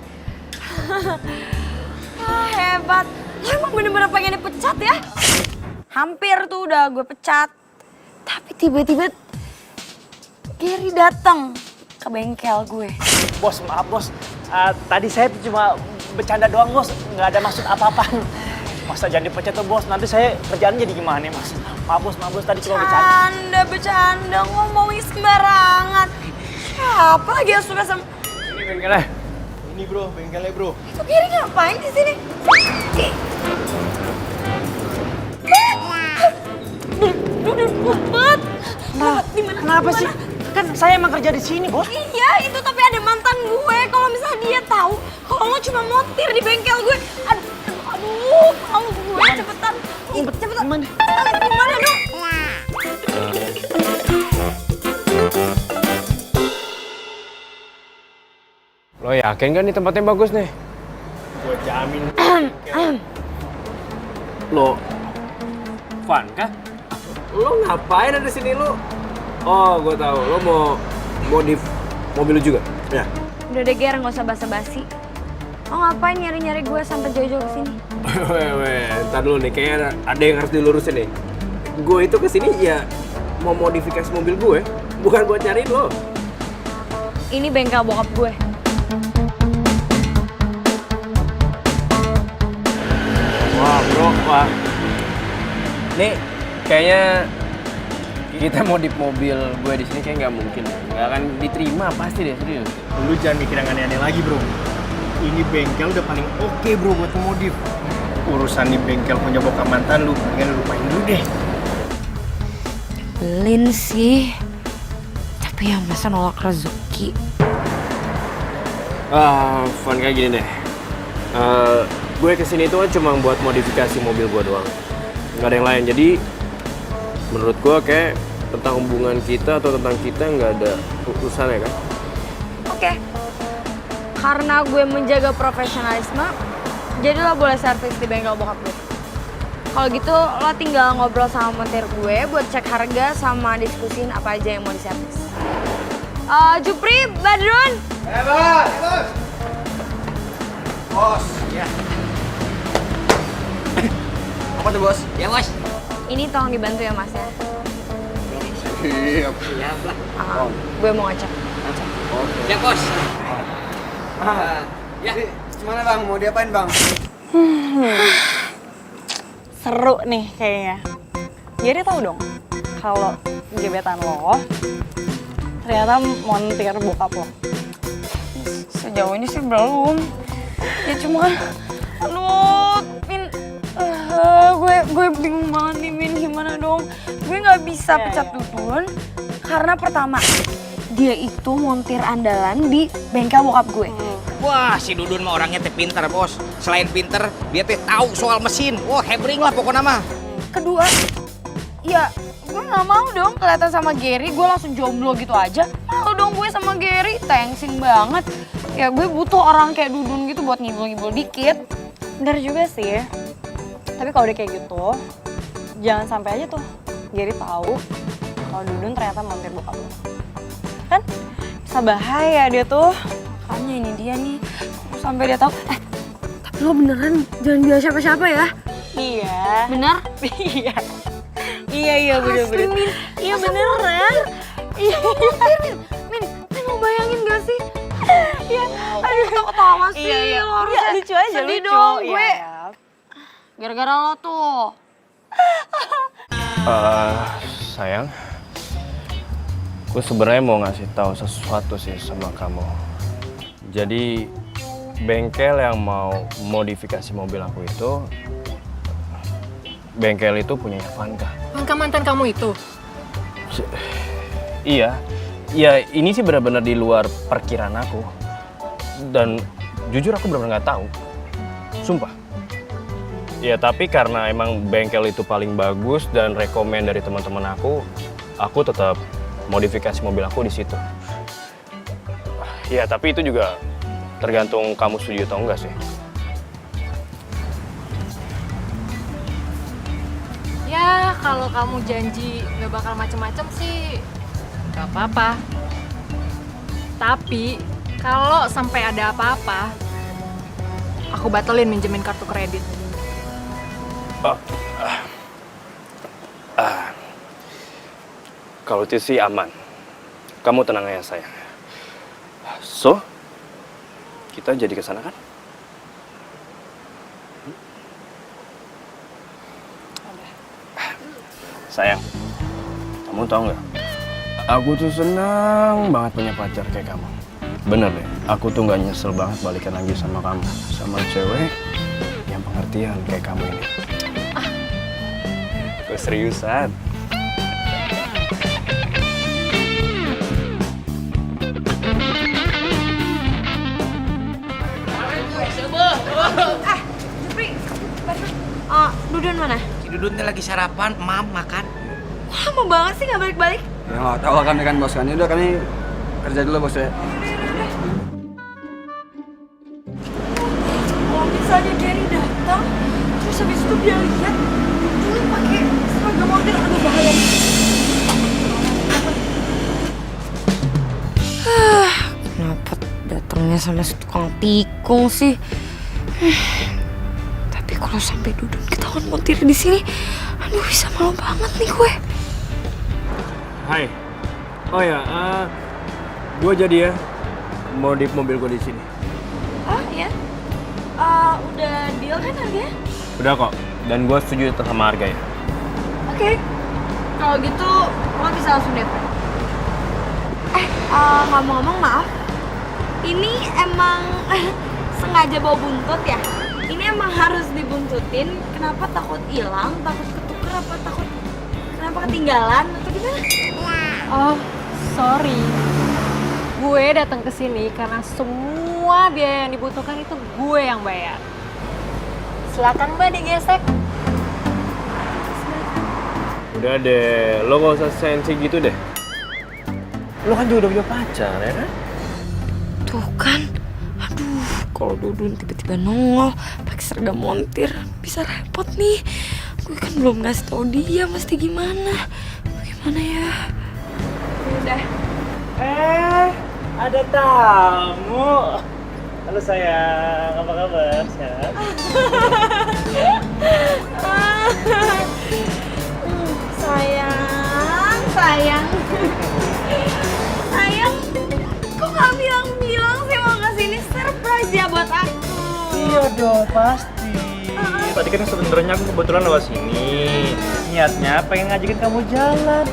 Hebat. Lo emang bener-bener pengen dipecat ya? Hampir tuh udah gue pecat. Tapi tiba-tiba Gary datang ke bengkel gue. Bos, maaf bos. Tadi saya cuma bercanda doang bos, nggak ada maksud apa-apaan. Masa jangan dipecat tuh bos, nanti saya kerjaan jadi gimana mas? Maaf bos, tadi cuma bercanda. Bercanda, ngomongin sembarangan. Siapa lagi yang suka sama... Ini bengkelnya. Ini bro, bengkelnya bro. Itu Gary ngapain di sini? Kenapa sih? Kan saya emang kerja di sini bos. Iya, itu tapi ada mantan gue. Kalau misalnya dia tahu kalau lo cuma montir di bengkel gue, aduh, mau gue cepetan. Cepetan. Gimana dong? Lo yakin kan ini tempatnya bagus nih? Gue jamin. Lo, Vanka? Lo ngapain ada di sini lo? Oh, gue tahu. Lo mau modif mobil lo juga? Ya. Udah deh, Ger, nggak usah basa-basi. Lo ngapain nyari-nyari gue sampai jauh-jauh kesini? Weh, ntar dulu nih, kayaknya ada yang harus dilurusin nih. Gue itu kesini ya mau modifikasi mobil gue, bukan buat nyariin lo. Ini bengkel bokap gue. Wah, bro, wah. Nih, kayaknya kita modif mobil gue di sini kayak nggak mungkin, nggak akan diterima pasti deh, serius. Lu jangan mikir yang aneh-aneh lagi bro. Ini bengkel udah paling oke bro buat modif. Urusan di bengkel punya bokap mantan lu, mendingan lu lupain dulu deh. Belin sih, tapi yang masa nolak rezeki. Fun kayak gini deh. Gue kesini tuh kan cuma buat modifikasi mobil gue doang, nggak ada yang lain. Jadi menurut gue kayak tentang hubungan kita atau tentang kita nggak ada urusannya kan? Oke. Karena gue menjaga profesionalisme, jadi lo boleh servis di bengkel bokap gue. Kalau gitu lo tinggal ngobrol sama montir gue buat cek harga sama diskusin apa aja yang mau diservis. Jupri, Badrun. Bos! Bos, ya. Apa tuh bos? Ya bos. Ini tolong dibantu ya mas ya. Siap. Siap lah. Gue mau ngecek. Ya bos. Ya, gimana bang? Mau diapain bang? Seru nih kayaknya. Jadi tahu dong kalau gebetan lo ternyata montir bokap lo. Sejauh ini sih belum. Ya cuma, aduh, Min, gue bingung banget nih Min, gimana dong? Gue nggak bisa pecat Dudun karena pertama dia itu montir andalan di bengkel bokap gue. Wah, si Dudun mah orangnya teh pinter, bos. Selain pinter, dia teh tahu soal mesin. Wah, hebring lah pokoknya mah. Kedua, ya gue nggak mau dong kelihatan sama Gary, gue langsung jomblo gitu aja. Malu dong gue sama Gary, thanksin banget. Ya gue butuh orang kayak Dudun gitu buat ngibul-ngibul dikit. Bener juga sih. Tapi kalau udah kayak gitu, jangan sampai aja tuh Gary tahu kalau Dudun ternyata montir bokap lo. Kan bisa bahaya dia tuh. Makanya ini dia nih, sampai dia tahu. Tapi lo beneran jangan bilang siapa-siapa ya. Iya. Bener? Iya. Iya bener-bener. Iya beneran. Iya. Min mau bayangin gak sih? Iya. Aduh, ketawa sih. Iya. Lo harusnya Iya, lucu aja, sedih lucu. dong Iya, gue. ya. Gara-gara lo tuh. Sayang, gue sebenarnya mau ngasih tahu sesuatu sih sama kamu. Jadi bengkel yang mau modifikasi mobil aku itu, bengkel itu punya Vanka. Vanka mantan kamu itu? Iya, ini sih benar-benar di luar perkiraan aku. Dan jujur aku benar-benar nggak tahu, sumpah. Ya tapi karena emang bengkel itu paling bagus dan rekomen dari teman-teman aku tetap modifikasi mobil aku di situ. Ya tapi itu juga tergantung kamu setuju atau enggak sih. Ya kalau kamu janji gak bakal macem-macem sih gak apa-apa. Tapi kalau sampai ada apa-apa, aku batalin minjemin kartu kredit. Kalau itu sih aman. Kamu tenang aja sayang. So, kita jadi kesana kan? Sayang, kamu tahu nggak? Aku tuh senang banget punya pacar kayak kamu. Bener deh, aku tuh nggak nyesel banget balikan lagi sama kamu, sama cewek yang pengertian kayak kamu ini. Gue seriusan. Jupri, Dudun mana? Si Dudun teh lagi sarapan, mam makan. Wah, lama banget sih gak balik-balik. Ya nggak tahu kan bos kan. Udah kami kerja dulu bos ya. Kalau misalnya Gary datang, terus habis itu dia lihat Dudun pakai seragam montir, aduh bahaya. Kenapa datangnya sama si tukang tikung sih? Tapi kalau sampai Dudun ketahuan montir di sini, aduh bisa malu banget nih gue. Hai. Oh ya, gue jadi ya modif mobil gue di sini. Oh iya? Udah deal kan harganya? Udah kok. Dan gue setuju sama harga ya. Oke. Kalau gitu lo bisa langsung DP. Ngomong-ngomong maaf. Ini emang sengaja bawa buntut ya? Ini emang harus dibuntutin. Kenapa takut hilang? Takut ketuker apa takut kenapa ketinggalan atau gimana? Oh, sorry. Gue datang ke sini karena semua biaya yang dibutuhkan itu gue yang bayar. Silakan Mbak digesek. Udah deh, lo gak usah sensi gitu deh. Lo kan juga udah punya pacar, ya kan? Tuh kan, aduh, kalau Dudun tiba-tiba nongol pakai seragam montir, bisa repot nih. Gue kan belum ngasih tau dia mesti gimana. Gimana ya? Udah. Ada tamu. Halo sayang, apa kabar? Sehat? Sayang. Sayang, kok gak bilang-bilang sih mau kesini? Surprise ya buat aku. Iya dong, pasti. Tadi kan sebenarnya aku kebetulan lewat sini. Niatnya pengen ngajakin kamu jalan.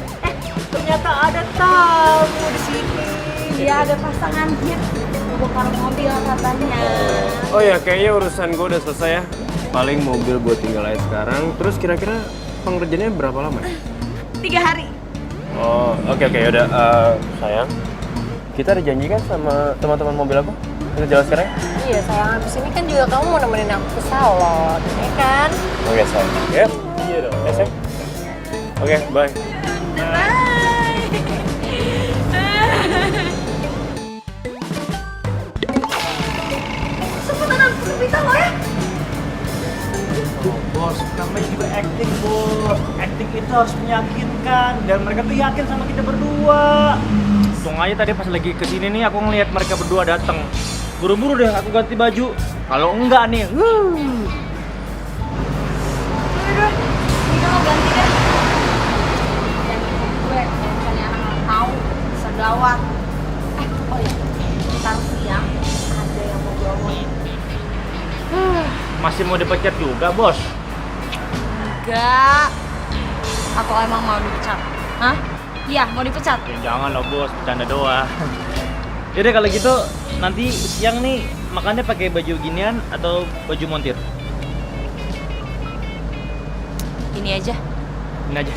Ternyata ada tamu di sini. Dia ada pasangan hit, bongkar mobil katanya. Oh ya, kayaknya urusan gue udah selesai ya. Paling mobil gue tinggal aja sekarang. Terus kira-kira pengerjaannya berapa lama? 3 hari. Oh, oke, udah. Sayang, kita ada janji kan sama teman-teman mobil aku? Kita jalan sekarang ya? Iya sayang, abis ini kan juga kamu mau nemenin aku ke salon, ya kan? Oke, sayang. Ya? Iya dong. Ya, sayang. Oke, bye. Cepetan aku kepitan lo ya. Bos, namanya juga acting, bos. Acting itu harus meyakinkan dan mereka tuh yakin sama kita berdua. Untung aja tadi pas lagi kesini nih aku ngeliat mereka berdua datang. Buru-buru deh aku ganti baju. Kalau enggak nih, Udah, kita mau ganti deh. Yang gue, kalau misalnya anak tahu bisa gawat. Oh iya, ntar siang ada yang mau gue omongin. masih mau dipecat juga, bos. Enggak. Atau emang mau dipecat? Hah? Iya, mau dipecat. Ya jangan lah, bos, bercanda doang. Yaudah kalau gitu nanti siang nih makannya pakai baju ginian atau baju montir? Ini aja. Ini aja.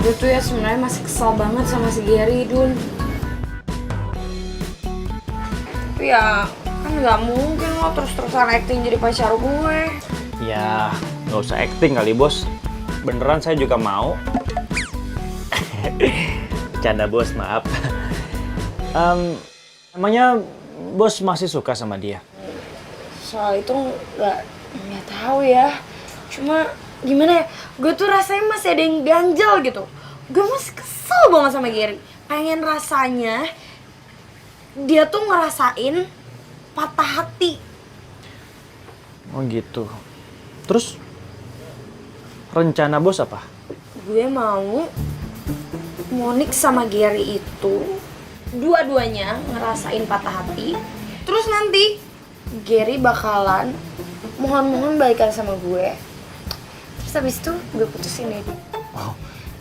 Gue tuh ya sebenarnya masih kesal banget sama si Gary, Dun. Tapi ya kan nggak mungkin lo terus-terusan acting jadi pacar gue. Ya, nggak usah acting kali, bos. Beneran saya juga mau. Bercanda, bos, maaf. Emangnya bos masih suka sama dia? Soal itu nggak tahu ya. Cuma gimana ya? Gue tuh rasanya masih ada yang ganjel gitu. Gue masih kesel banget sama Gary. Pengen rasanya dia tuh ngerasain patah hati. Oh gitu. Terus rencana bos apa? Gue mau Monik sama Gary itu dua-duanya ngerasain patah hati. Terus nanti Gary bakalan mohon-mohon balikan sama gue. Terus habis itu gue putusin deh. Oh.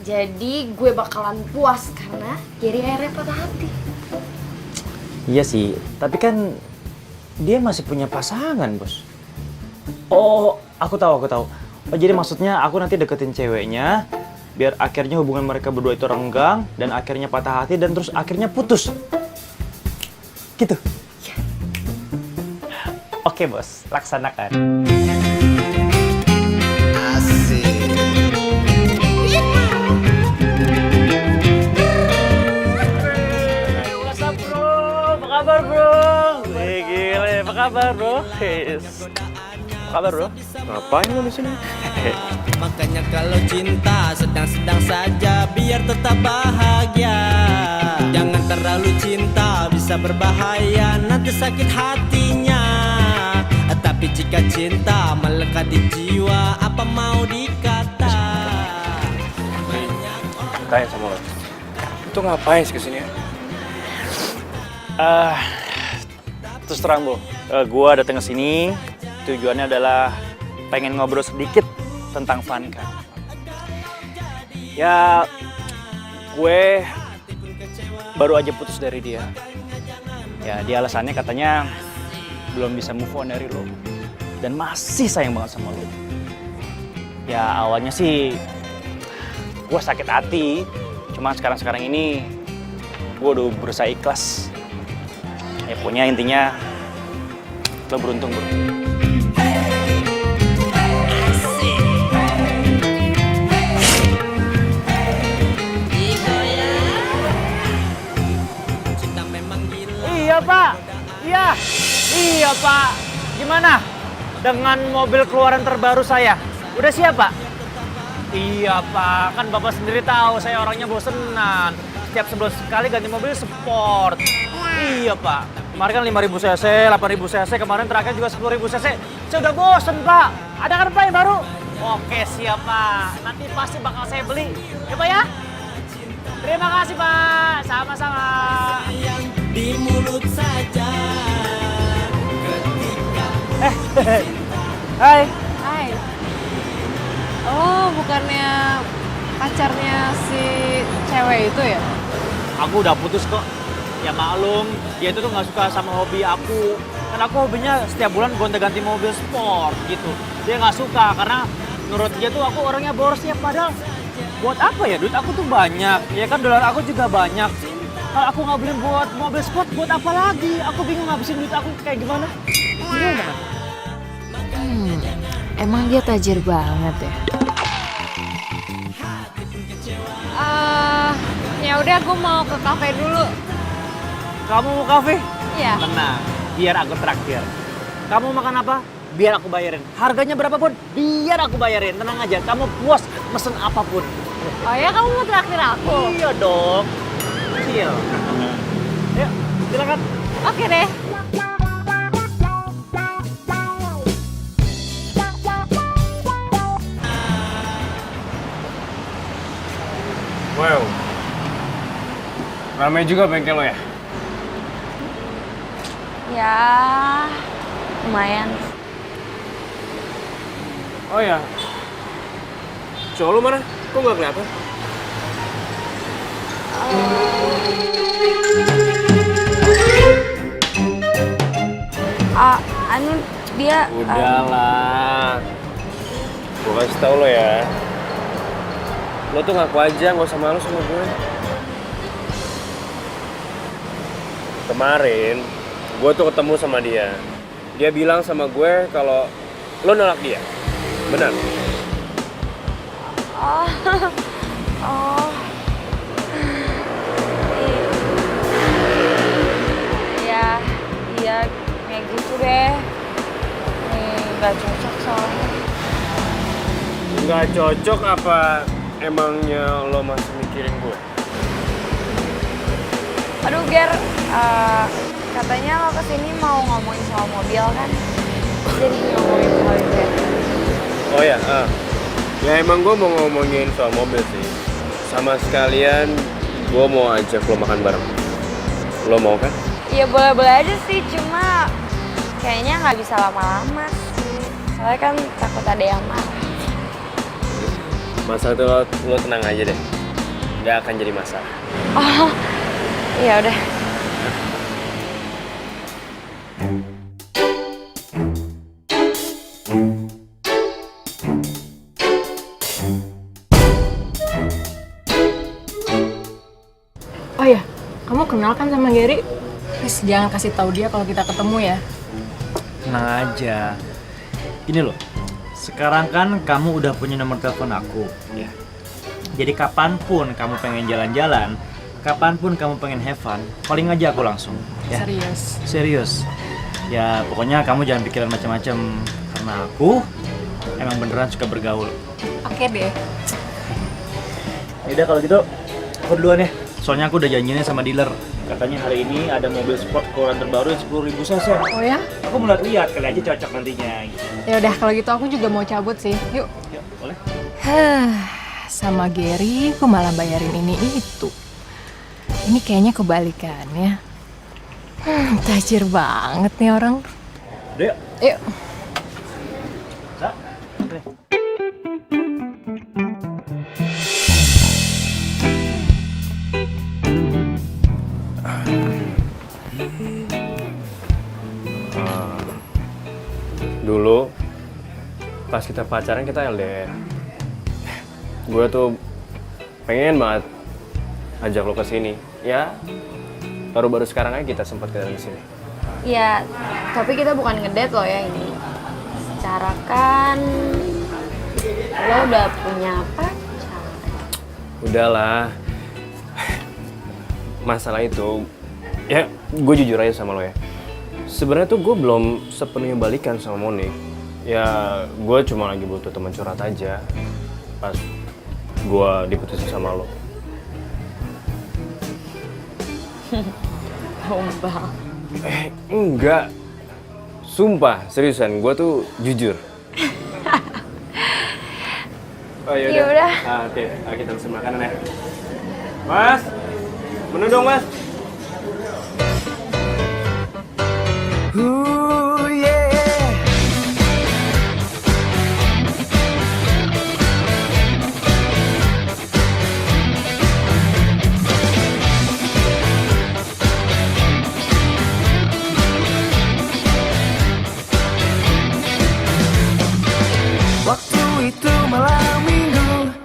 Jadi gue bakalan puas karena Gary akhirnya patah hati. Iya sih, tapi kan dia masih punya pasangan, bos. Oh, aku tahu. Oh, jadi maksudnya aku nanti deketin ceweknya, biar akhirnya hubungan mereka berdua itu renggang, dan akhirnya patah hati, dan terus akhirnya putus. Gitu? Ya. Oke, bos. Laksanakan. Asik. What's up, bro? Apa kabar, bro? Gile, apa kabar, bro? Apa kabar, bro? Ngapain lo di sini? Makanya kalau cinta sedang-sedang saja biar tetap bahagia. Jangan terlalu cinta bisa berbahaya nanti sakit hatinya. Tapi jika cinta melekat di jiwa apa mau dikata. Tanya sama lo. Itu ngapain sih kesini ya? Terus terang, bro. Gua datang ke sini tujuannya adalah pengen ngobrol sedikit tentang Vanka. Ya, gue baru aja putus dari dia. Ya, dia alasannya katanya belum bisa move on dari lo. Dan masih sayang banget sama lo. Ya, awalnya sih gue sakit hati. Cuma sekarang ini gue udah berusaha ikhlas. Ya pokoknya intinya lo beruntung bro. Iya pak, iya pak. Gimana dengan mobil keluaran terbaru saya? Udah siap pak? Iya pak, kan bapak sendiri tahu saya orangnya bosenan. Setiap sebulan sekali ganti mobil sport. Iya pak, kemarin kan 5.000 cc, 8.000 cc, kemarin terakhir juga 10.000 cc. Saya udah bosen pak. Ada kan pak yang baru? Oke siap pak, nanti pasti bakal saya beli. Ya pak ya? Terima kasih pak, sama-sama. Di mulut saja ketika Hai. Hai. Oh, bukannya pacarnya si cewek itu ya? Aku udah putus kok. Ya maklum, dia itu tuh nggak suka sama hobi aku. Karena aku hobinya setiap bulan gonta-ganti mobil sport gitu. Dia nggak suka karena menurut dia tuh aku orangnya boros ya. Padahal buat apa ya, duit aku tuh banyak. Ya kan dolar aku juga banyak. Kalau aku nggak beli buat mobil sport, buat apa lagi? Aku bingung ngabisin duit aku kayak gimana. Bingung banget. Emang dia tajir banget ya? Ya udah, gue mau ke kafe dulu. Kamu mau kafe? Iya. Tenang, biar aku traktir. Kamu makan apa? Biar aku bayarin. Harganya berapapun, biar aku bayarin. Tenang aja, kamu puas mesen apapun. Oh ya, kamu mau traktir aku? Iya dong. Iya. Yuk, silakan. Oke deh. Wow. Ramai juga bengkel lo ya? Ya, lumayan. Oh ya. Cowok lu mana? Kok nggak kelihatan? Anu dia. Udahlah. Gue kasih tau lo ya. Lo tuh ngaku aja, nggak usah malu sama gue. Kemarin, gue tuh ketemu sama dia. Dia bilang sama gue kalau lo nolak dia. Benar? Oh. Iya, kayak gitu deh. Nggak cocok soalnya. Nggak cocok apa emangnya lo masih mikirin gue? Aduh Ger, katanya lo kesini mau ngomongin soal mobil kan? Jadi ngomongin soal itu ya? Oh ya, ya emang gue mau ngomongin soal mobil sih. Sama sekalian gue mau ajak lo makan bareng. Lo mau kan? Iya boleh-boleh aja sih, cuma kayaknya nggak bisa lama-lama sih. Soalnya kan takut ada yang marah. Masalah itu lo tenang aja deh. Nggak akan jadi masalah. Oh, iya udah. Oh ya, kamu kenal kan sama Gary? Please jangan kasih tahu dia kalau kita ketemu ya. Tenang aja. Gini loh, sekarang kan kamu udah punya nomor telepon aku, ya. Jadi kapanpun kamu pengen jalan-jalan, kapanpun kamu pengen have fun, calling aja aku langsung. Ya. Serius? Serius. Ya pokoknya kamu jangan pikiran macam-macam, karena aku emang beneran suka bergaul. Oke deh. Yaudah kalau gitu, aku duluan ya. Soalnya aku udah janjinya sama dealer. Katanya hari ini ada mobil sport keluaran terbaru yang 10.000 cc. Oh ya? Aku mau lihat kali aja cocok nantinya. Gitu. Ya udah kalau gitu aku juga mau cabut sih. Yuk. Yuk, boleh. Sama Gary aku malah bayarin ini itu. Ini kayaknya kebalikannya. Tajir banget nih orang. Udah yuk. Yuk. Dulu pas kita pacaran kita LDR. Gue tuh pengen banget ajak lo ke sini. Ya, baru-baru sekarang aja kita sempat ke sini. Ya, tapi kita bukan ngedate loh ya ini. Secara kan lo udah punya pacar. Udahlah. Masalah itu, ya gue jujur aja sama lo ya. Sebenarnya tuh gue belum sepenuhnya balikan sama Monik. Ya, gue cuma lagi butuh teman curhat aja. Pas gue diputusin sama lo. Gombal. Enggak. Sumpah, seriusan. Gue tuh jujur. Oh Yaudah. Oke, kita pesen makanan ya. Mas, menu dong mas. Waktu itu malam minggu,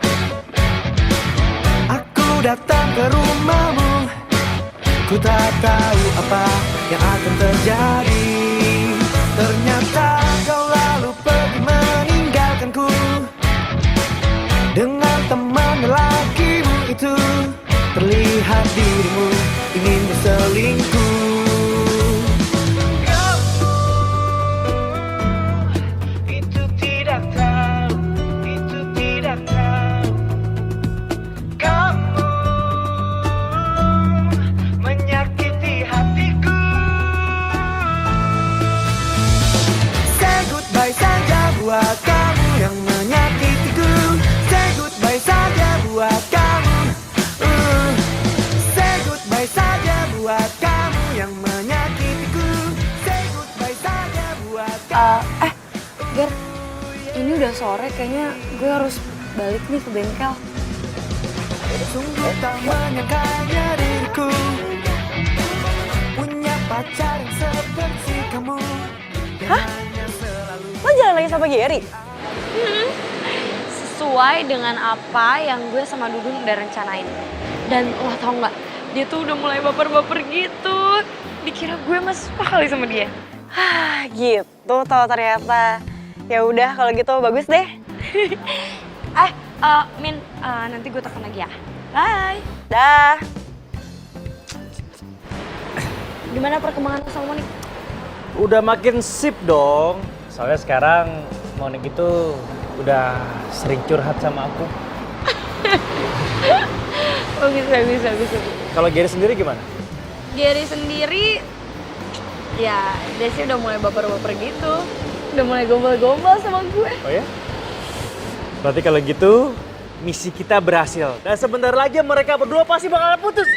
aku datang ke rumahmu. Ku tak tahu apa yang akan terjadi. Ternyata kau lalu pergi meninggalkanku dengan teman lelakimu itu. Terlihat dirimu ingin berselingkuh. Buat kamu yang menyakitiku, say goodbye saja buat kamu. Say goodbye saja buat kamu yang menyakitiku, say goodbye saja buat kamu. Ger, ini udah sore kayaknya gue harus balik nih ke bengkel. Sungguh tak menyangkanya diriku punya pacar yang seperti kamu. Hah? Lo jalan lagi sama Gary? Sesuai dengan apa yang gue sama Dudung udah rencanain. Dan lo tau gak, dia tuh udah mulai baper-baper gitu. Dikira gue masih suka kali sama dia. Gitu tau ternyata. Ya udah kalau gitu bagus deh. Min, nanti gue telepon lagi ya. Bye. Dah. Gimana perkembangan lo sama Monik? Udah makin sip dong. Soalnya sekarang Monik itu udah sering curhat sama aku. Oh bisa. Kalau Gary sendiri gimana? Gary sendiri, ya dia sih udah mulai baper-baper gitu. Udah mulai gombal-gombal sama gue. Oh ya? Berarti kalau gitu misi kita berhasil. Dan sebentar lagi mereka berdua pasti bakalan putus.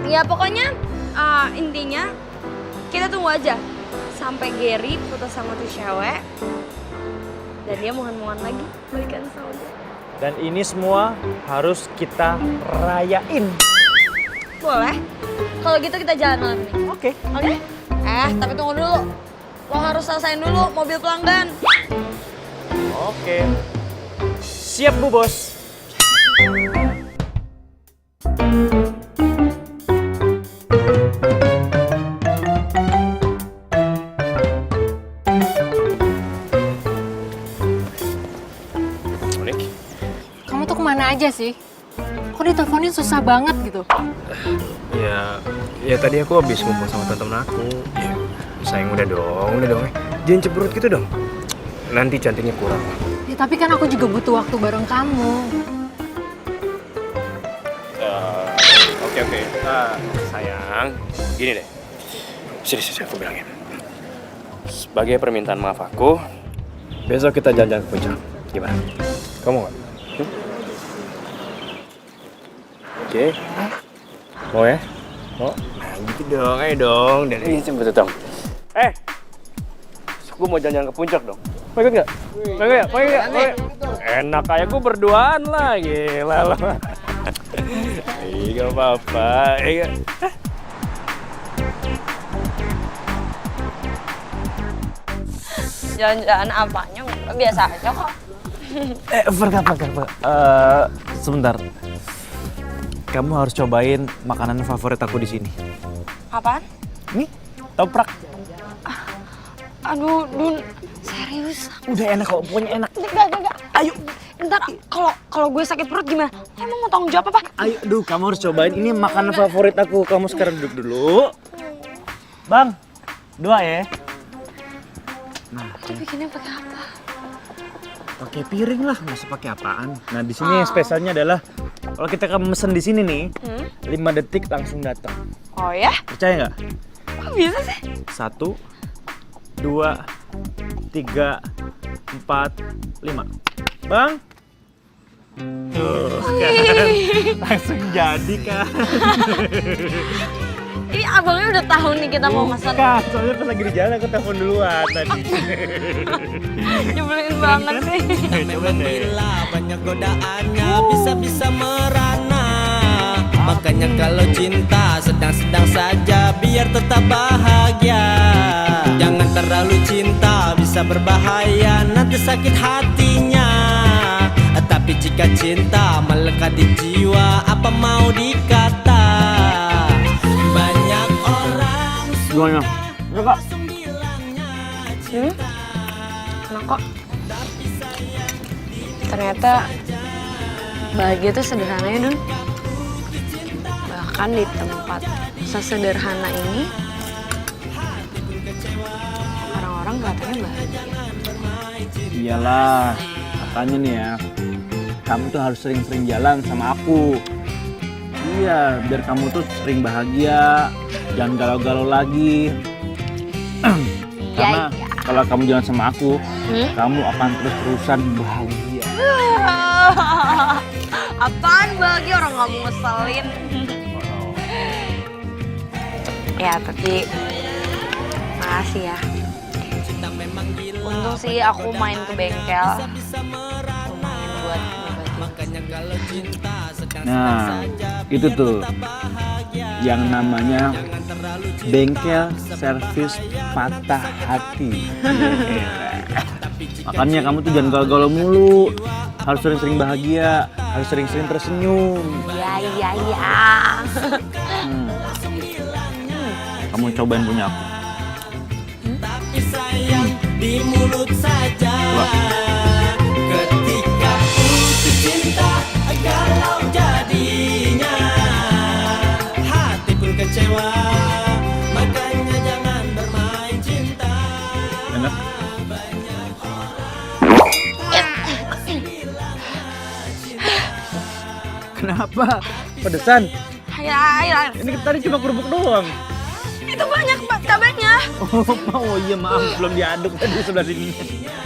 Ya pokoknya intinya kita tunggu aja sampai Gary putus sama tuh cewek dan dia mohon-mohon lagi balikan sama dia. Dan ini semua harus kita rayain. Boleh? Kalau gitu kita jalan malam ini. Oke. Tapi tunggu dulu. Lo harus selesaiin dulu mobil pelanggan. Oke. Siap Bu Bos. Kemana aja sih? Kok diteleponin susah banget gitu? Ya tadi aku habis ngumpul sama temen aku. Ya, sayang udah dong. Jangan cemberut gitu dong. Nanti cantiknya kurang. Ya tapi kan aku juga butuh waktu bareng kamu. Oke. Sayang, gini deh. Sini aku bilangin. Sebagai permintaan maaf aku, besok kita jalan-jalan ke puncak. Gimana? Kamu nggak? Oke. Mau ya? Mau? gitu dong, ayo dong. Dari cepet Tom. Gue mau jalan-jalan ke puncak dong. Mau ikut nggak? Mau ikut nggak? Enak kayak gue berduaan lah, gila lo. Iya gak apa-apa. Jalan-jalan apanya? Nggak, biasa aja kok. Sebentar. Kamu harus cobain makanan favorit aku di sini. Apaan? Nih, toprak. Aduh, Dun, serius? Udah enak kok, pokoknya enak. Enggak. Ayo, ntar kalau gue sakit perut gimana? Emang mau tanggung jawab apa? Ayo, kamu harus cobain. Ini makanan favorit aku. Kamu sekarang duduk dulu. Bang, 2 ya. Nah, Bikinnya pakai apa? pakai piring lah, nggak usah pakai apaan. Nah, di sini spesialnya adalah kalau kita mesen di sini nih, 5 detik langsung datang. Oh ya? Percaya nggak? Kok bisa sih? 1, 2, 3, 4, 5. Bang. Tuh, kan. Langsung jadi kan. Ini abangnya udah tahu nih kita mau pesan. Bukan, soalnya pas lagi di jalan aku telepon duluan tadi. Nyebelin banget sih. Coba deh. Bila banyak godaannya bisa-bisa merana. Makanya kalau cinta sedang-sedang saja biar tetap bahagia. Jangan terlalu cinta bisa berbahaya, nanti sakit hatinya. Tapi jika cinta melekat di jiwa, apa mau dikata? Banyak orang Gimana? Ya, Kak. Enak kok. Ternyata bahagia tuh sederhana ya, Dun. Bahkan di tempat sesederhana ini, orang-orang kelihatannya bahagia. Iyalah, makanya nih ya, kamu tuh harus sering-sering jalan sama aku. Iya, biar kamu tuh sering bahagia, jangan galau-galau lagi. Karena kalau kamu jalan sama aku, kamu akan terus-terusan bahagia. Apaan bahagia, orang nggak mau ngeselin. Ya, tapi makasih ya. Untung sih aku main ke bengkel. Lumayan buat Nah, itu tuh yang namanya bengkel servis patah hati. Makanya kamu tuh jangan galau-galau mulu, harus sering-sering bahagia, harus sering-sering tersenyum. Iya. Kamu cobain punya aku. tapi sayang di mulut saja. Ketika putus cinta galau jadinya, hati pun kecewa, makanya jangan bermain cinta. Enak. Kenapa? Pedesan? Air. Ini tadi cuma kerupuk doang. Itu banyak cabenya. Oh iya maaf, belum diaduk tadi sebelah sini.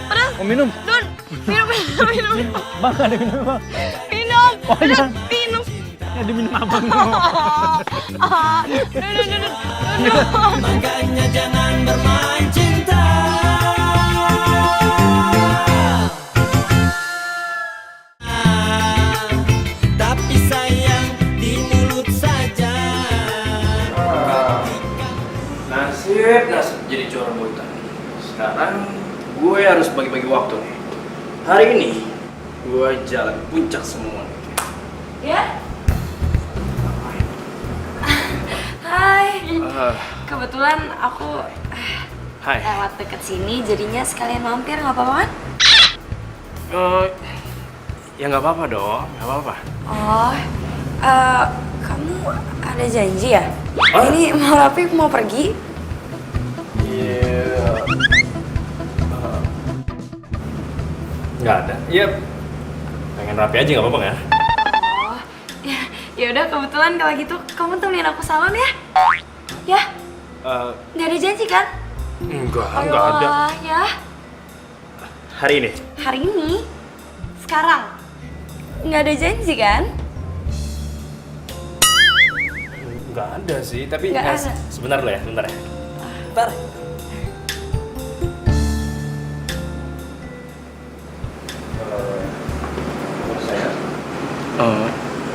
Pedas. Mau minum? Dun, minum. Bang, ada minum bang? Minum. Oh iya. Minum. Ya diminum abang. Dun. Makanya jangan bermain cinta. Tapi sayang di mulut saja. Nasib jadi juara buta. Sekarang gue harus bagi-bagi waktu nih. Hari ini gue jalan puncak semua. Ya? Hai. Kebetulan aku Hai. lewat deket sini, jadinya sekalian mampir, nggak apa-apa kan? Ya nggak apa-apa dong, nggak apa-apa. Oh, kamu ada janji ya? Hah? Ini mau Rafi mau pergi? Iya. Nggak ada. Iya. Pengen rapi aja nggak apa-apa ya? Oh, ya udah kebetulan kalau gitu kamu temenin aku salon ya? Ya? Nggak ada janji kan? Nggak ada. Ayolah, ya. Hari ini? Hari ini? Sekarang? Nggak ada janji kan? Nggak Nggak ada sih, tapi Nggak ada. sebentar lo ya, sebentar ya. Bentar.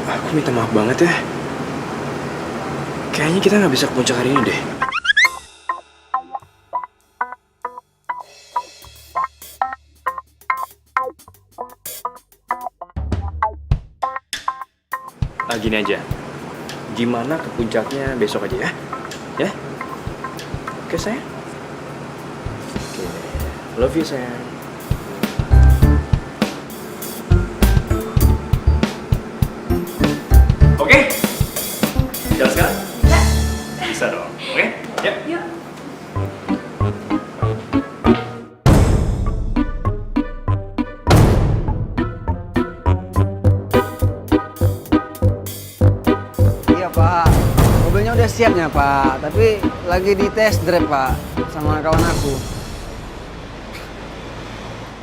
Aku minta maaf banget ya. Kayaknya kita nggak bisa ke puncak hari ini deh. Gini aja, gimana ke puncaknya besok aja ya? Ya? Oke sayang? Oke, love you sayang. Oke? Jalan sekarang? Bisa dong, oke? Yuk. Iya Pak, mobilnya udah siapnya Pak, tapi lagi di test drive Pak sama kawan aku.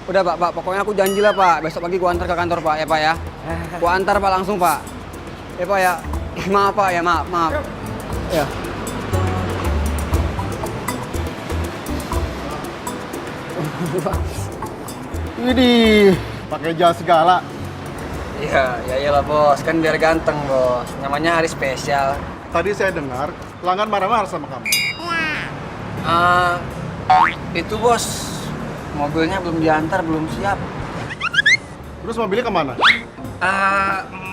Udah Pak, pokoknya aku janji lah Pak, besok pagi gua antar ke kantor Pak ya Pak ya. Gua antar Pak langsung Pak. Ya Pak ya, maaf Pak ya, maaf. Ya. Widih, pakai jas segala. Iya, ya iyalah bos, kan biar ganteng bos. Namanya hari spesial. Tadi saya dengar pelanggan marah-marah sama kamu. Itu bos, mobilnya belum diantar, belum siap. Terus mobilnya kemana?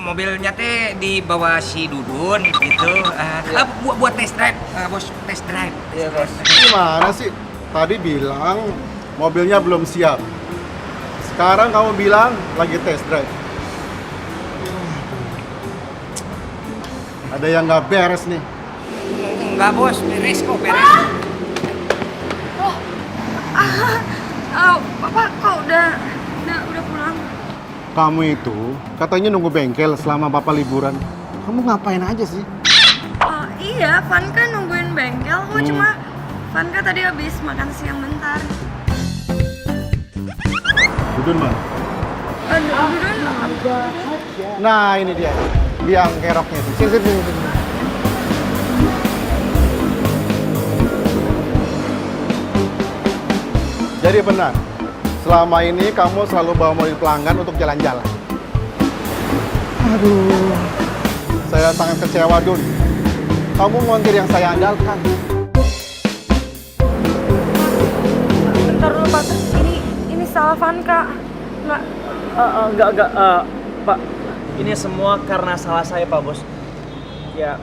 Mobilnya teh dibawa si Dudun gitu. Buat test drive, bos, test drive. Iya bos. Gimana sih? Tadi bilang mobilnya belum siap. Sekarang kamu bilang lagi test drive. Ada yang nggak beres nih. Enggak bos, beres kok, beres. Bapak kok udah pulang? Kamu itu katanya nunggu bengkel selama Bapak liburan. Kamu ngapain aja sih? Oh iya, Vanka nungguin bengkel. Kok cuma Vanka tadi habis makan siang bentar. Dudun mana? Dudun. Nah ini dia, biang keroknya tuh. Sini. Jadi benar, selama ini kamu selalu bawa mobil pelanggan untuk jalan-jalan. Aduh, saya sangat kecewa, Dun. Kamu montir yang saya andalkan. Bentar dulu Pak, ini salah Vanka. Enggak, Pak. Ini semua karena salah saya, Pak Bos. Ya,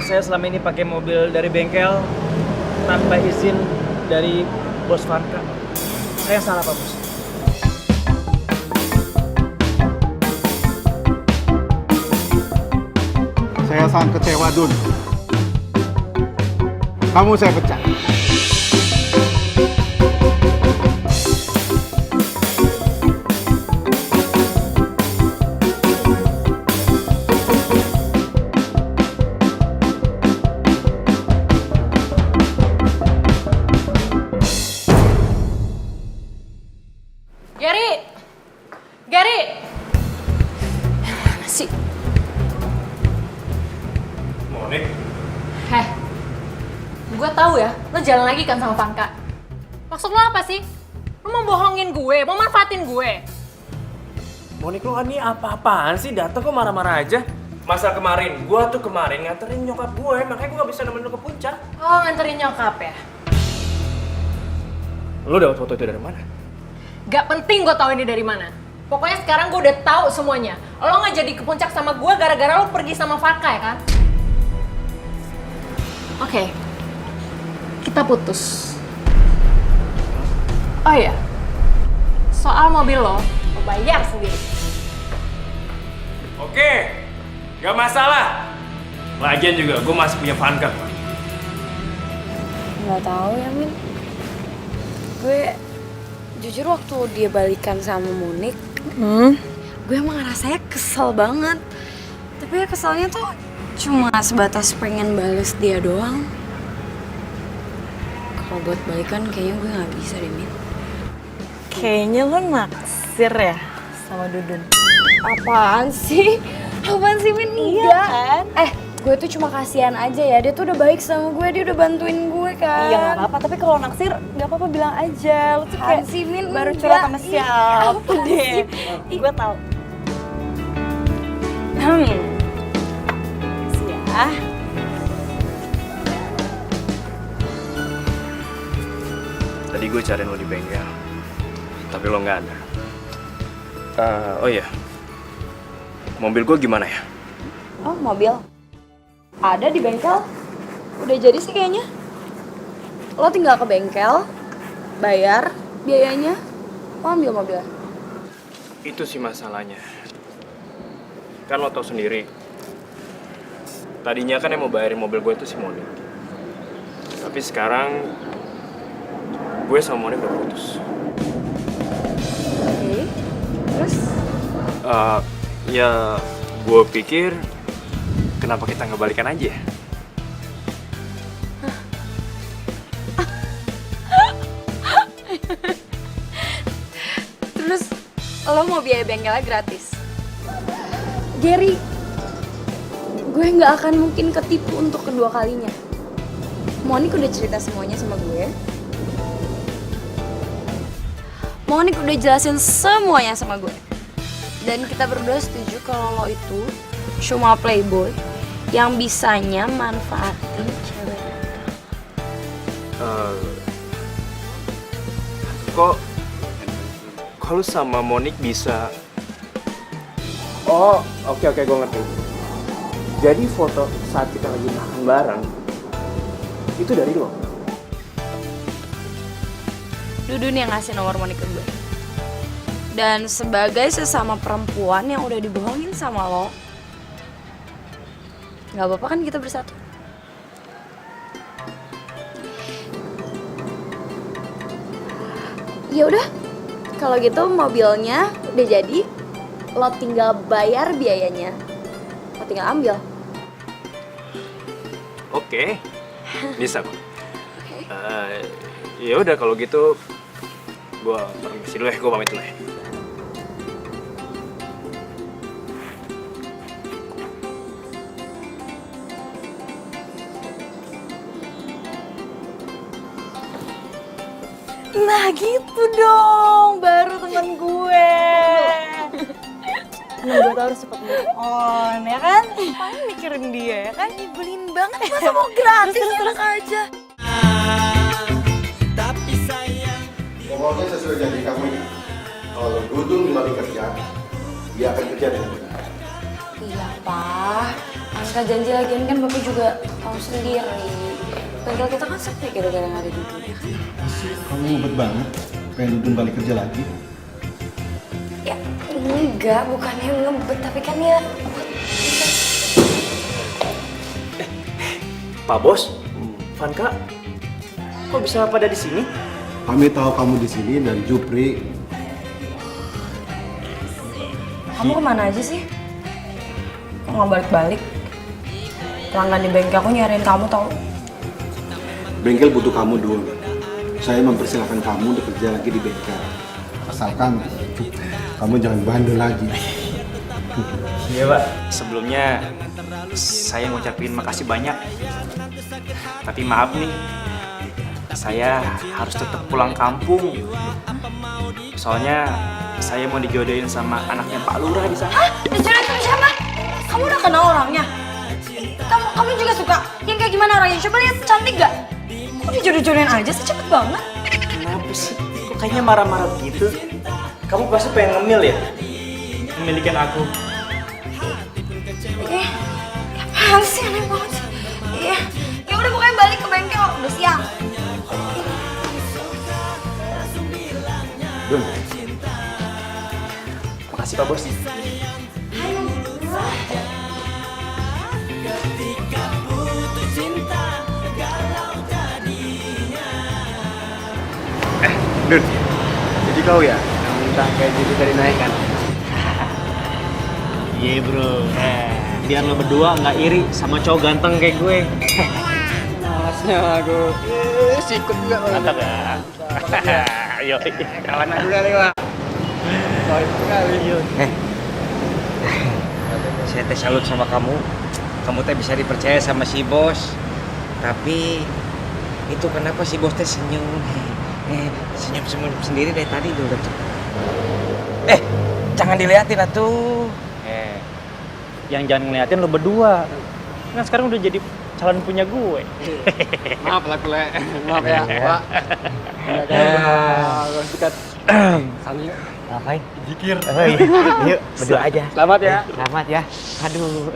saya selama ini pakai mobil dari bengkel tanpa izin dari Bos Vanka. Saya salah, Pak Bos. Saya sangat kecewa, Dun. Kamu saya pecat. Gary! Mana sih? Monik? Heh, gue tahu ya, lo jalan lagi kan sama Vanka. Maksud lo apa sih? Lo mau bohongin gue, mau manfaatin gue. Monik, lo ini apa-apaan sih? Datang kok marah-marah aja. Masa kemarin, gua tuh kemarin nganterin nyokap gue, makanya gue gak bisa nemenin lo ke puncak. Oh, nganterin nyokap ya? Lo dapet foto itu dari mana? Gak penting gue tahu ini dari mana. Pokoknya sekarang gue udah tahu semuanya. Lo nggak jadi ke puncak sama gue gara-gara lo pergi sama Vanka ya kan? Oke, kita putus. Oh iya, soal mobil lo bayar sendiri. Oke, gak masalah. Lagian juga gue masih punya Vanka. Nggak tahu ya, Min. Gue jujur waktu dia balikan sama Monik, gue emang rasanya kesel banget. Tapi ya keselnya tuh cuma sebatas pengen bales dia doang. Kalau buat balikan kayaknya gue nggak bisa deh, Min. Kayaknya lo naksir ya sama Dudun. Apaan sih? Apaan sih, Min? Enggak kan? Gue gue tuh cuma kasihan aja ya. Dia tuh udah baik sama gue, dia udah bantuin gue kan. Iya nggak apa-apa, tapi kalau naksir nggak apa-apa bilang aja. Lu tuh kayak sih, Min, baru enggak. curhat sama Ih, siapa apa deh. Gue tau. Makasih ya. Tadi gue cariin lo di bengkel, tapi lo nggak ada. Oh iya, mobil gue gimana ya? Oh, mobil? Ada di bengkel. Udah jadi sih kayaknya. Lo tinggal ke bengkel, bayar biayanya, lo ambil mobilnya. Itu sih masalahnya. Kan lo tau sendiri. Tadinya kan yang mau bayarin mobil gue itu si Monik. Tapi sekarang gue sama Monik udah putus. Oke. Terus? Ya gue pikir kenapa kita nggak balikan aja? Terus lo mau biaya bengkelnya gratis? Gary, gue nggak akan mungkin ketipu untuk kedua kalinya. Monik udah cerita semuanya sama gue. Monik udah jelasin semuanya sama gue. Dan kita berdua setuju kalau lo itu cuma playboy yang bisanya manfaatin cewek. Kok lu sama Monik bisa? Oh, oke, gue ngerti. Jadi foto saat kita lagi makan bareng itu dari lo? Dudun yang ngasih nomor Monik ke gue. Dan sebagai sesama perempuan yang udah dibohongin sama lo, nggak apa-apa kan kita bersatu? Ya udah, kalau gitu mobilnya udah jadi, lo tinggal bayar biayanya, lo tinggal ambil. Oke, bisa kok. Ya udah kalau gitu, gue permisi dulu ya, gue pamit dulu ya. Nah gitu dong, baru temen gue. Nah, gue tuh harus cepet move on, ya kan? Paling mikirin dia, ya kan? Nyebelin banget, masa mau gratis, enak aja. Pokoknya sesuai janji kamu ya. Kalau Dudun kembali kerja, dia akan kerja dengan benar. Iya, Pak. Angka janji lagian kan Bapak juga tahu sendiri. Bengkel kita kan sepi gara-gara nggak ada Dudun, ya kan? Kamu ngebet banget, pengen Dudun balik kerja lagi. Ya, enggak, bukannya ngebet, tapi kan ya... Pak Bos, Vanka, kok bisa pada di sini? Kami tahu kamu di sini dan Jupri. Kamu kemana aja sih? Kok nggak balik-balik? Pelanggan di bengkel aku nyariin kamu tau. Bengkel butuh kamu dulu. Saya mempersilahkan kamu untuk kerja lagi di bengkel. Asalkan kamu jangan bandel lagi. Iya Pak, sebelumnya saya ngucapin makasih banyak. Tapi maaf nih, saya harus tetap pulang kampung. Soalnya saya mau dijodohin sama anaknya Pak Lurah di sana. Hah? Dijodohin sama siapa? Kamu udah kenal orangnya? Kamu juga suka yang kayak gimana orangnya? Coba lihat, cantik gak? Kok dijodoh-jodohin aja sih, cepet banget. Kenapa sih? Kok kayaknya marah-marah gitu? Kamu pasti pengen ngemil ya? Memilikan aku. Apaan sih, aneh banget sih. Iya, ya udah pokoknya balik ke bengkel, udah siang. Dun. Makasih Pak Bos. Dun, jadi kau ya yang minta kayak gitu dari naik kan? Iya bro, biar lo berdua nggak iri sama cowok ganteng kayak gue. Malasnya aku. Sikut juga. Mantap ya. Ayo, Kawan aku kali Pak. Baik sekali. saya teh salut sama kamu. kamu teh bisa dipercaya sama si bos. Tapi itu kenapa si bos teh senyum senyum sendiri dari tadi tuh. Jangan diliatin atuh. Yang jangan ngeliatin lo berdua. Kan sekarang udah jadi calon punya gue. Maaf lah Kule. Maaf ya, Pak. Dekat. Sana yuk. Ngapain? Zikir. Oh iya, yuk berdua aja. Selamat ya. Selamat ya. Aduh,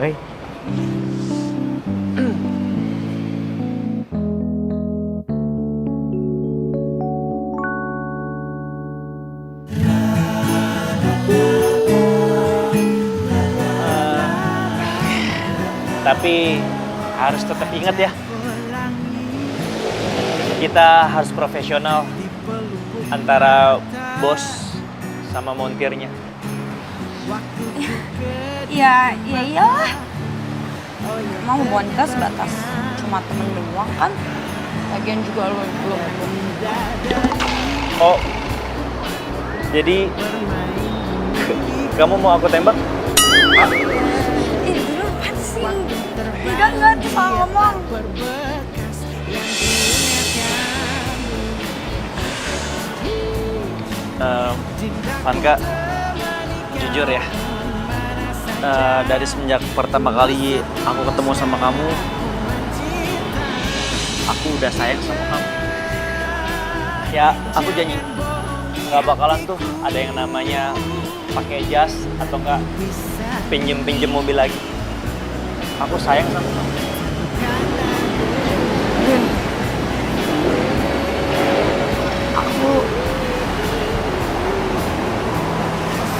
tapi harus tetap ingat ya, kita harus profesional antara bos sama montirnya. Ya iyalah. Emang hubungan kita sebatas cuma temen doang kan? Lagian juga lo belum. Oh, jadi kamu mau aku tembak? Apaan sih? Enggak, itu salah ngomong. Vanka, jujur ya, dari semenjak pertama kali aku ketemu sama kamu, aku udah sayang sama kamu. Ya, aku janji nggak bakalan tuh ada yang namanya pakai jas atau enggak pinjem mobil lagi. Aku sayang sama kamu.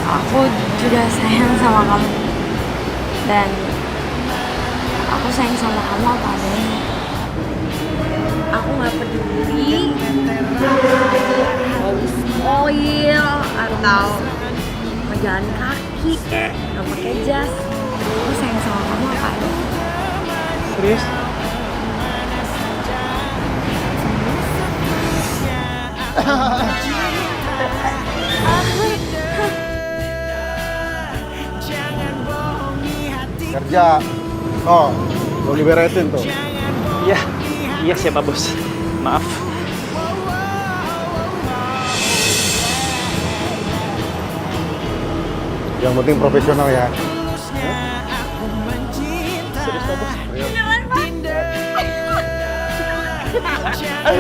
Aku juga sayang sama kamu. Dan aku sayang sama kamu apa adanya. Aku gak peduli mau oil atau mau jalan kaki kayak gak pakai jas. Aku sayang sama kamu apa adanya. Serius? Kerja. Oh, belum diberesin tuh. Iya siapa bos. Maaf. Yang penting profesional ya. Serius Pak Bos? Beneran, Pak?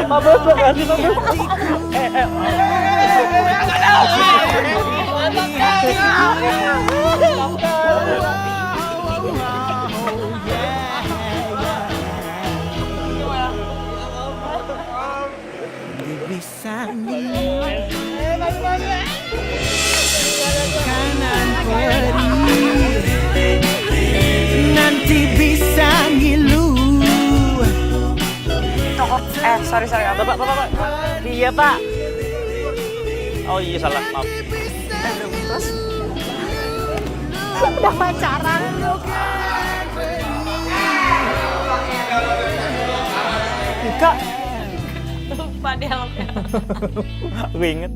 Pak Bos, makasih Pak Bos. Nanti bisa ngilu. Sorry. Pak. Iya, Pak. Oh iya, salah. Maaf. Udah pacaran. Kak. Lupa deh helmnya. Aku inget.